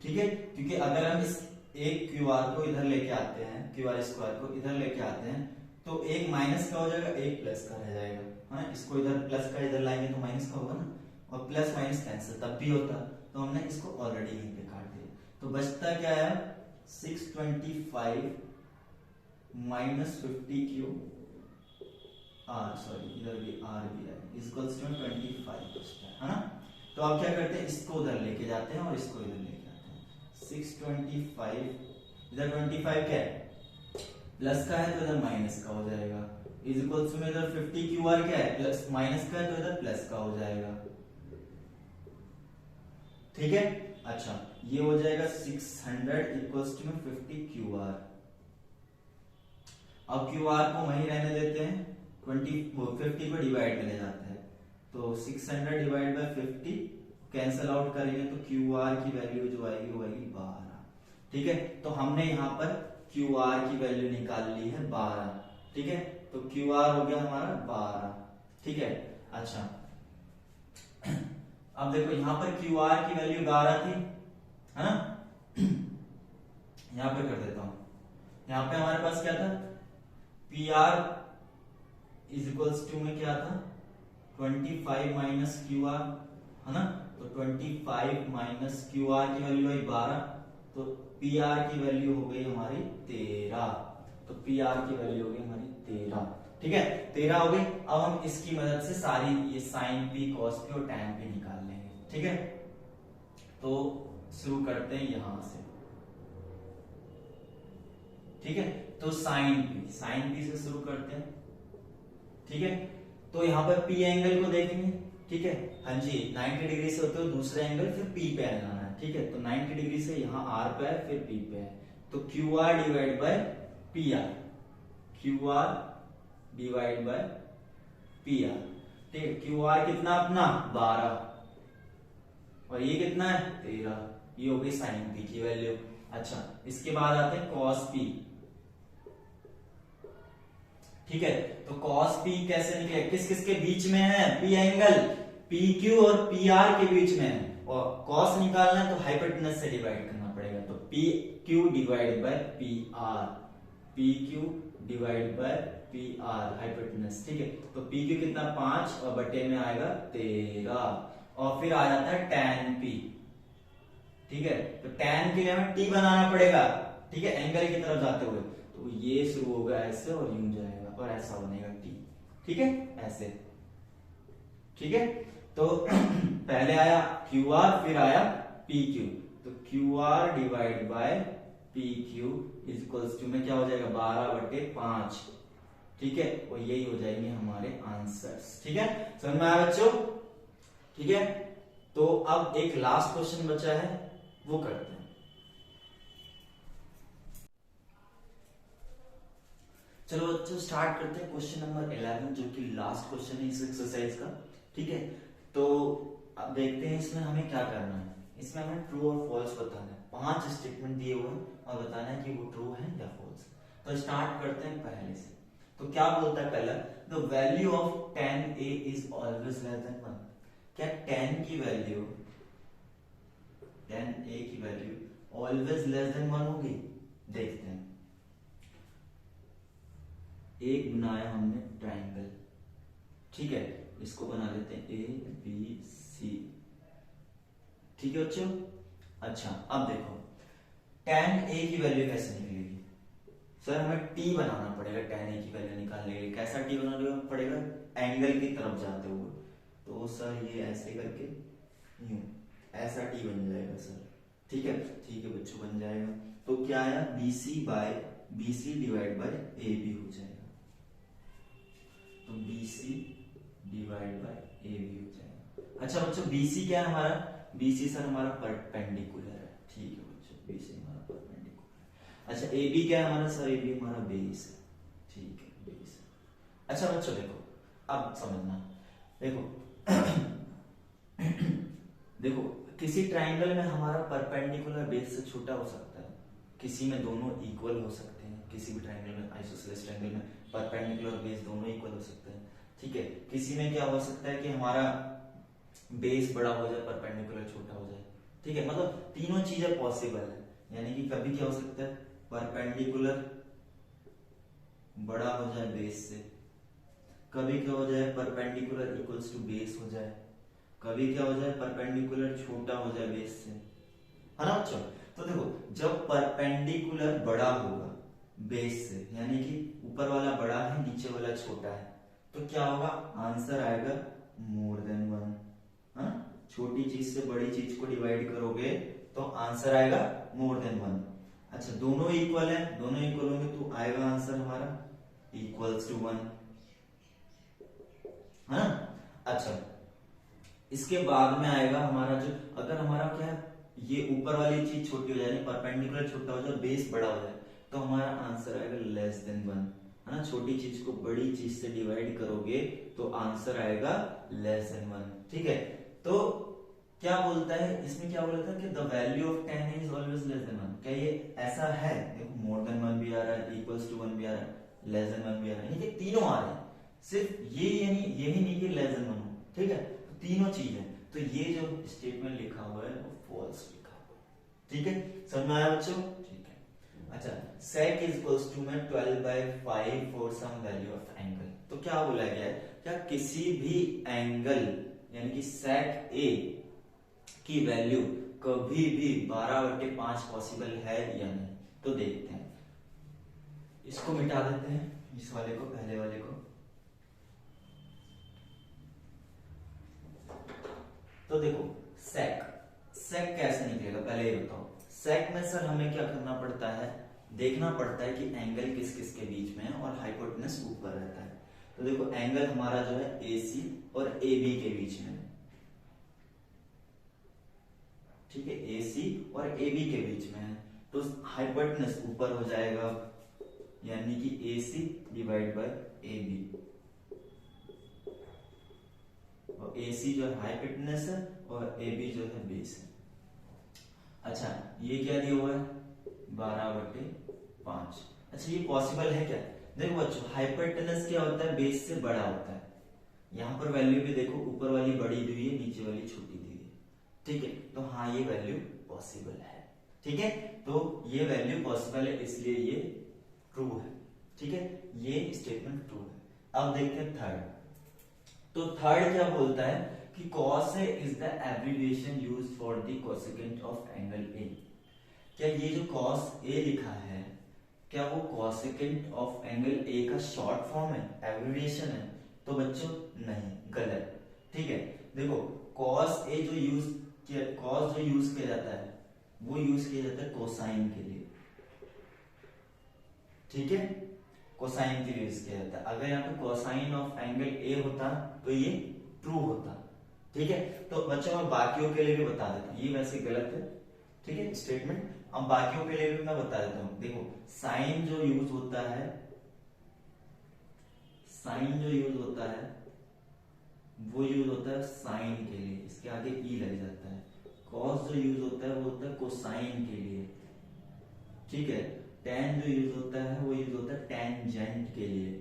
ठीक है, क्योंकि अगर हम इस एक क्यू आर को इधर लेके आते हैं, क्यू आर स्क्वायर को इधर लेके आते हैं, तो एक माइनस का हो जाएगा, एक प्लस का रह जाएगा, है ना। इसको इधर प्लस का इधर लाएंगे तो माइनस का होगा ना, और प्लस माइनस कैंसिल तब भी होता, तो हमने इसको ऑलरेडी यहीं पे काट दिया, तो बचता क्या है 625 माइनस 50 क्यू आर, सॉरी इधर भी आर भी है, इक्वल्स टू 25 बचता है ना। तो अब क्या करते हैं, इसको उधर लेके जाते हैं और इसको इधर लेके आते हैं, 625 इधर 25 क्या है प्लस का है तो इधर माइनस का हो जाएगा, इज इक्वल्स टू इधर 50 क्यू आर क्या है प्लस माइनस का है तो इधर प्लस का हो जाएगा, ठीक है। अच्छा ये हो जाएगा 600 इक्वल्स टू 50 क्यू आर। अब क्यू आर को वहीं रहने देते हैं, 50 को डिवाइड में ले जाते हैं, तो 600 डिवाइड बाय 50 कैंसल आउट करेंगे तो क्यू आर की वैल्यू जो आएगी वो आएगी 12, ठीक है। तो हमने यहाँ पर क्यू आर की वैल्यू निकाल ली है 12, ठीक है, तो क्यू आर हो गया हमारा 12, ठीक है। अच्छा अब देखो यहाँ पर क्यू आर की वैल्यू 12 थी, है ना, यहाँ पे कर देता हूं, यहाँ पे हमारे पास क्या था, P R is equals to में क्या था 25 माइनस क्यू आर, है ना, तो 25 माइनस क्यू आर की वैल्यू आई 12, तो पी आर की वैल्यू हो गई हमारी 13, तो पी आर की वैल्यू हो गई हमारी 13, ठीक है, 13 हो गई। अब हम इसकी मदद से सारी ये साइन पी कॉस पी और टैन पी निकाल लेंगे, ठीक है। तो शुरू करते हैं यहां से, ठीक है, तो साइन पी से शुरू करते हैं, ठीक है। तो यहाँ पर पी एंगल को देखेंगे, ठीक है, हाँ जी 90 डिग्री से होते हुए दूसरा एंगल फिर पी पे आना है, ठीक है, तो 90 डिग्री से यहाँ आर पे है फिर पी पे है, तो Q R divide by P R, Q R divide by P R, ठीक है। क्यू आर कितना अपना 12 और ये कितना है 13, ये हो गई साइन पी की वैल्यू। अच्छा इसके बाद आते हैं कॉस पी, ठीक है, तो कॉस पी कैसे निकले, किस किस के बीच में है, पी एंगल पी क्यू और पी आर के बीच में है, और कॉस निकालना है तो हाइपोटेनस से डिवाइड करना पड़ेगा, तो P Q divide by P R, P Q divide by P R hypotenuse, ठीक है, तो पी क्यू कितना 5 और बटे में आएगा 13, और फिर आ जाता है tan p, ठीक है, तो tan के लिए हमें t बनाना पड़ेगा, ठीक है, एंगल की तरफ जाते हुए, तो ये शुरू होगा ऐसे और यूं जाएगा और ऐसा बनेगा t, ठीक है, ऐसे, ठीक है। तो पहले आया क्यू आर फिर आया पी क्यू, तो Q R divide by P Q is equals to में क्या हो जाएगा 12/5, ठीक है, और यही हो जाएंगे हमारे आंसर्स, ठीक है, समझ में आया बच्चों, ठीक है। तो अब एक लास्ट क्वेश्चन बचा है वो करते हैं। चलो बच्चों स्टार्ट करते हैं क्वेश्चन नंबर 11 जो कि लास्ट क्वेश्चन है इस एक्सरसाइज का, ठीक है। तो अब देखते हैं इसमें हमें क्या करना है, इसमें हमें ट्रू और फॉल्स बताना है, 5 स्टेटमेंट दिए हुए हैं और बताना है कि वो ट्रू है या फॉल्स। तो स्टार्ट करते हैं पहले से, तो क्या बोलता है पहला, the value of tan a is always less than 1, क्या tan की वैल्यू tan a की वैल्यू ऑलवेज लेस देन 1 होगी, देखते हैं। एक बनाया हमने ट्राइंगल, ठीक है, इसको बना लेते हैं ए बी सी, ठीक है बच्चों। अच्छा अब देखो tan a की वैल्यू कैसे निकलेगी, सर हमें t बनाना पड़ेगा tan a की वैल्यू निकालने के लिए, कैसा t बनाना पड़ेगा, एंगल की तरफ जाते हुए, तो सर ये ऐसे करके यूं ऐसा t बन जाएगा सर, ठीक है, ठीक है बच्चों बन जाएगा। तो क्या आया BC डिवाइड बाय AB हो जाएगा, तो BC डिवाइड बाय AB हो जाएगा। अच्छा बच्चों BC क्या है हमारा, BC सर हमारा परपेंडिकुलर है, ठीक है बच्चों BC हमारा परपेंडिकुलर है। अच्छा AB क्या है हमारा, सर AB हमारा बेस है, ठीक है बेस है। अच्छा बच्चों देखो अब समझना, देखो देखो किसी ट्राइंगल में हमारा परपेंडिकुलर बेस से छोटा हो सकता है, किसी में दोनों इक्वल हो सकते हैं, किसी भी ट्राइंगल में आइसोसेलेस ट्राइंगल में परपेंडिकुलर बेस दोनों इक्वल हो सकते हैं, ठीक है। किसी में क्या हो सकता है कि हमारा बेस बड़ा हो जाए, परपेंडिकुलर छोटा हो जाए, ठीक है। मतलब तीनों चीजें पॉसिबल है, यानी कि कभी क्या हो सकता है, परपेंडिकुलर बड़ा हो जाए बेस से, कभी क्या हो जाए, परपेंडिकुलर इक्वल्स टू बेस हो जाए, कभी क्या हो जाए, परपेंडिकुलर छोटा हो जाए बेस से, है ना बच्चों। तो देखो जब परपेंडिकुलर बड़ा होगा बेस से, यानी कि ऊपर वाला बड़ा है नीचे वाला छोटा है, तो क्या होगा, आंसर आएगा मोर देन वन, है ना। छोटी चीज से बड़ी चीज को डिवाइड करोगे तो आंसर आएगा मोर देन वन। अच्छा दोनों इक्वल है, दोनों इक्वल होंगे तो आएगा आंसर हमारा इक्वल्स टू वन, है ना। अच्छा इसके बाद में आएगा हमारा जो, अगर हमारा क्या है, ये ऊपर वाली चीज छोटी हो जाए, परपेंडिकुलर छोटा हो जाए, बेस बड़ा हो जाए, तो हमारा आंसर आएगा लेस देन वन, है ना। छोटी चीज को बड़ी चीज से डिवाइड करोगे तो आंसर आएगा लेस देन वन, ठीक है। तो क्या बोलता है इसमें, क्या बोलता है कि the value of 10 is always less than one. क्या ये ऐसा है, देखो मोर देन वन भी आ रहा है, इक्वल्स टू वन भी आ रहा है, लेस देन वन भी आ रहा है, यानी कि तीनों आ रहे हैं, सिर्फ ये यानी यही नहीं कि लेस देन वन हो, ठीक है। तीनों चीज है, तो ये जो स्टेटमेंट लिखा हुआ है वो फॉल्स लिखा हुआ है, ठीक है। समझ में आया बच्चों, ठीक है। अच्छा sec इज इक्वल्स टू में 12/5 for some value of angle, तो क्या बोला गया है, क्या किसी भी एंगल यानी कि sec a की वैल्यू कभी भी 12/5 पॉसिबल है या नहीं, तो देखते हैं। इसको मिटा देते हैं, इस वाले को, पहले वाले को। तो देखो sec कैसे निकलेगा, पहले ये बताओ। sec में सर हमें क्या करना पड़ता है, देखना पड़ता है कि एंगल किस किस के बीच में है और हाइपोटेनस ऊपर रहता है। तो देखो एंगल हमारा जो है AC और AB के बीच में, ठीक है, AC और AB के बीच में है, तो हाइपोटेनस ऊपर हो जाएगा, यानी कि AC डिवाइड बाय AB, और AC जो है हाइपोटेनस है और AB जो है बेस है। अच्छा ये क्या दिया हुआ है, 12/5। अच्छा ये पॉसिबल है क्या, देखो बच्चों हाइपोटेनस क्या होता है, बेस से बड़ा होता है। यहाँ पर वैल्यू भी देखो, ऊपर वाली बड़ी दी हुई है, नीचे वाली छोटी दी हुई है, ठीक है। तो हाँ ये वैल्यू पॉसिबल है, ठीक है। तो ये वैल्यू पॉसिबल है, इसलिए ये ट्रू है, ठीक है, ये स्टेटमेंट ट्रू है। अब देखते हैं थर्ड। तो थर्ड क्या बोलता है कि cos A is the abbreviation used for the cosecant of angle A। क्या ये जो cos A लिखा है, क्या वो cosecant of angle A का शॉर्ट फॉर्म है, एब्रिविएशन है? तो बच्चों नहीं, गलत, ठीक है। देखो cos जो यूज किया जाता है वो यूज किया जाता है कोसाइन के लिए, ठीक है, कोसाइन के लिए यूज किया जाता है। अगर यहाँ पे कोसाइन ऑफ एंगल A होता तो ये ट्रू होता, ठीक है। तो बच्चों मैं बाकियों के लिए भी बता देता हूँ, ये वैसे गलत है, ठीक है स्टेटमेंट। अब बाकियों के लिए भी मैं बता देता हूँ। देखो साइन जो यूज होता है, वो यूज होता है साइन के लिए, इसके आगे ई लग जाता है। कॉस जो यूज होता है वो होता है कोसाइन के लिए, ठीक है। टेन जो यूज होता है वो यूज होता है टेंजेंट के लिए,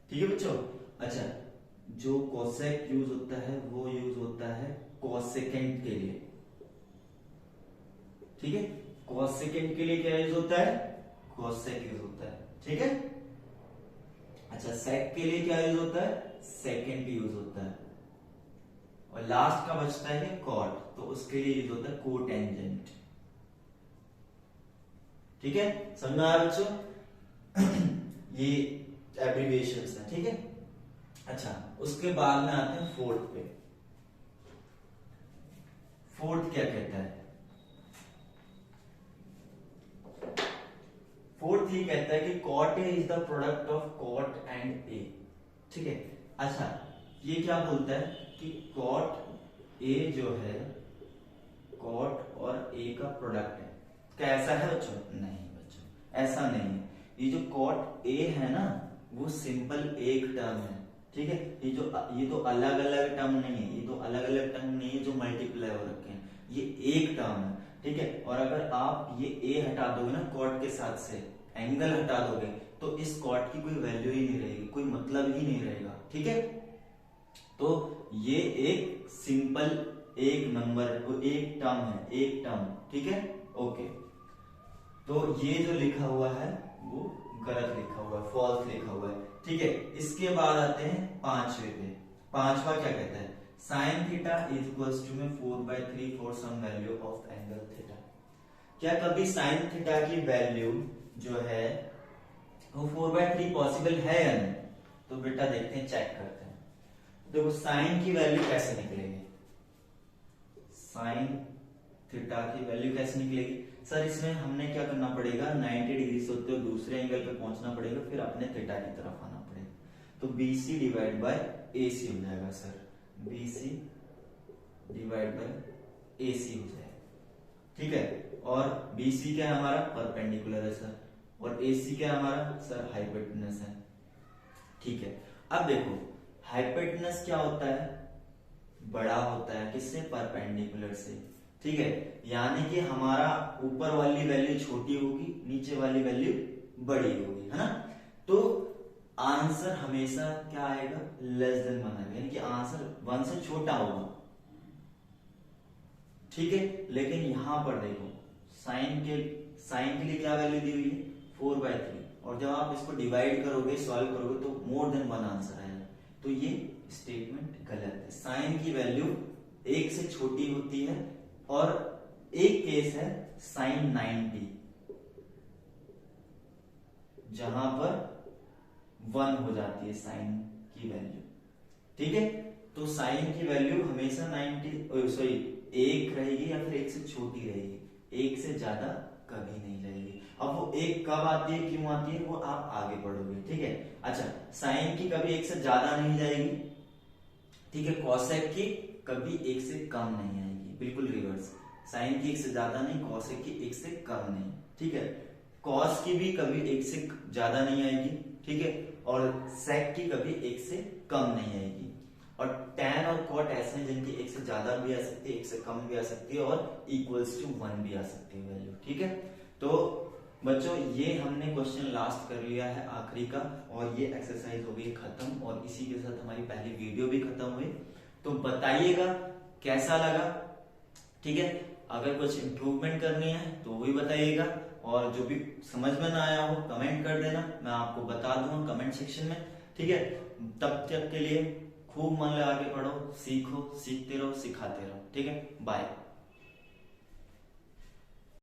ठीक है बच्चों। अच्छा जो कोसेक यूज होता है वो यूज होता है कोसेकेंट के लिए, ठीक है। कोसेकेंट के लिए क्या यूज होता है, कोसेक यूज होता है, ठीक है। अच्छा सेक के लिए क्या यूज होता है, सेकेंड यूज होता है। और लास्ट का बचता है कॉट, तो उसके लिए यूज होता है कोटेंजेंट, ठीक है। समझ में आया बच्चों ये एब्रिविएशंस है, ठीक है। अच्छा उसके बाद में आते हैं फोर्थ पे। फोर्थ क्या कहता है, फोर्थ ये कहता है कि cot A is the product of cot and A, ठीक है। अच्छा ये क्या बोलता है कि कॉट ए जो है कॉट और ए का प्रोडक्ट है। क्या ऐसा है बच्चों, नहीं बच्चों ऐसा नहीं है। ये जो कॉट ए है ना वो सिंपल एक टर्म है, ठीक है। ये तो अलग अलग टर्म नहीं है, ये तो अलग अलग टर्म नहीं है जो मल्टीप्लाई हो रखे हैं, ये एक टर्म है, ठीक है। और अगर आप ये ए हटा दोगे ना कॉट के साथ से, एंगल हटा दोगे, तो इस कॉट की कोई वैल्यू ही नहीं रहेगी, कोई मतलब ही नहीं रहेगा, ठीक है। तो ये एक सिंपल एक नंबर, एक टर्म है, एक टर्म, ठीक है, ओके। तो ये जो लिखा हुआ है वो गलत लिखा हुआ है, फॉल्स लिखा हुआ है, ठीक है। इसके बाद आते हैं पांचवे पे। पांचवा क्या कहता है, sine theta is equals to में 4/3 for some value of angle theta. क्या कभी साइन थीटा की वैल्यू जो है वो 4/3 पॉसिबल है या नहीं? तो बेटा देखते हैं, चेक करते हैं। देखो साइन की वैल्यू कैसे निकलेगी, साइन थीटा की वैल्यू कैसे निकलेगी सर? इसमें हमने क्या करना पड़ेगा, 90 डिग्री से होते हुए दूसरे एंगल पे पहुंचना पड़ेगा, फिर अपने थीटा की तरफ आना पड़ेगा। तो BC डिवाइड बाय AC हो जाएगा sir, BC divide by AC हो जाएगा, ठीक है। और BC क्या है हमारा, परपेंडिकुलर है सर, और AC क्या है हमारा सर, हाइपोटेनस है, ठीक है। अब देखो हाइपोटेनस क्या होता है, बड़ा होता है किससे, परपेंडिकुलर से, ठीक है। यानी कि हमारा ऊपर वाली वैल्यू छोटी होगी, नीचे वाली वैल्यू बड़ी होगी, है ना। तो आंसर हमेशा क्या आएगा, लेस देन 1 आएगा, यानी कि आंसर 1 से छोटा होगा, ठीक है। लेकिन यहां पर देखो साइन के लिए क्या वैल्यू दी हुई है, 4/3, और जब आप इसको डिवाइड करोगे, सॉल्व करोगे, तो मोर देन 1 आंसर आएगा। तो ये स्टेटमेंट गलत है। साइन की वैल्यू 1 से छोटी होती है, और एक केस है साइन 90 जहां पर 1 हो जाती है साइन की वैल्यू, ठीक है। तो साइन की वैल्यू हमेशा 1 रहेगी, या फिर 1 से छोटी रहेगी, 1 से ज्यादा कभी नहीं रहेगी। अब वो 1 कब आती है, क्यों आती है, वो आप आगे पढ़ोगे, ठीक है। अच्छा, साइन की कभी 1 से ज्यादा नहीं जाएगी, ठीक है। कॉसेक की कभी 1 से कम नहीं आएगी, बिल्कुल रिवर्स, साइन की 1 से ज्यादा नहीं, कॉसेक की 1 से कम नहीं, ठीक है। कॉस की भी कभी 1 से ज्यादा नहीं आएगी, ठीक है, और सेक की कभी 1 से कम नहीं आएगी। और tan और cot ऐसे हैं जिनकी 1 से ज्यादा भी आ सकती है, 1 से कम भी आ सकती है, और इक्वल्स टू 1 भी आ सकती है वैल्यू, ठीक है। तो बच्चों ये हमने क्वेश्चन लास्ट कर लिया है, आखिरी का, और ये एक्सरसाइज हो गई खत्म, और इसी के साथ हमारी पहली वीडियो भी खत्म हुई। तो बताइएगा कैसा लगा, ठीक है। अगर कुछ इंप्रूवमेंट करनी है तो वो भी बताइएगा, और जो भी समझ में ना आया हो कमेंट कर देना, मैं आपको बता दूंगा कमेंट सेक्शन में, ठीक है। तब तक के लिए खूब मन लगा के पढ़ो, सीखो, सीखते रहो, सिखाते रहो, ठीक है। बाय।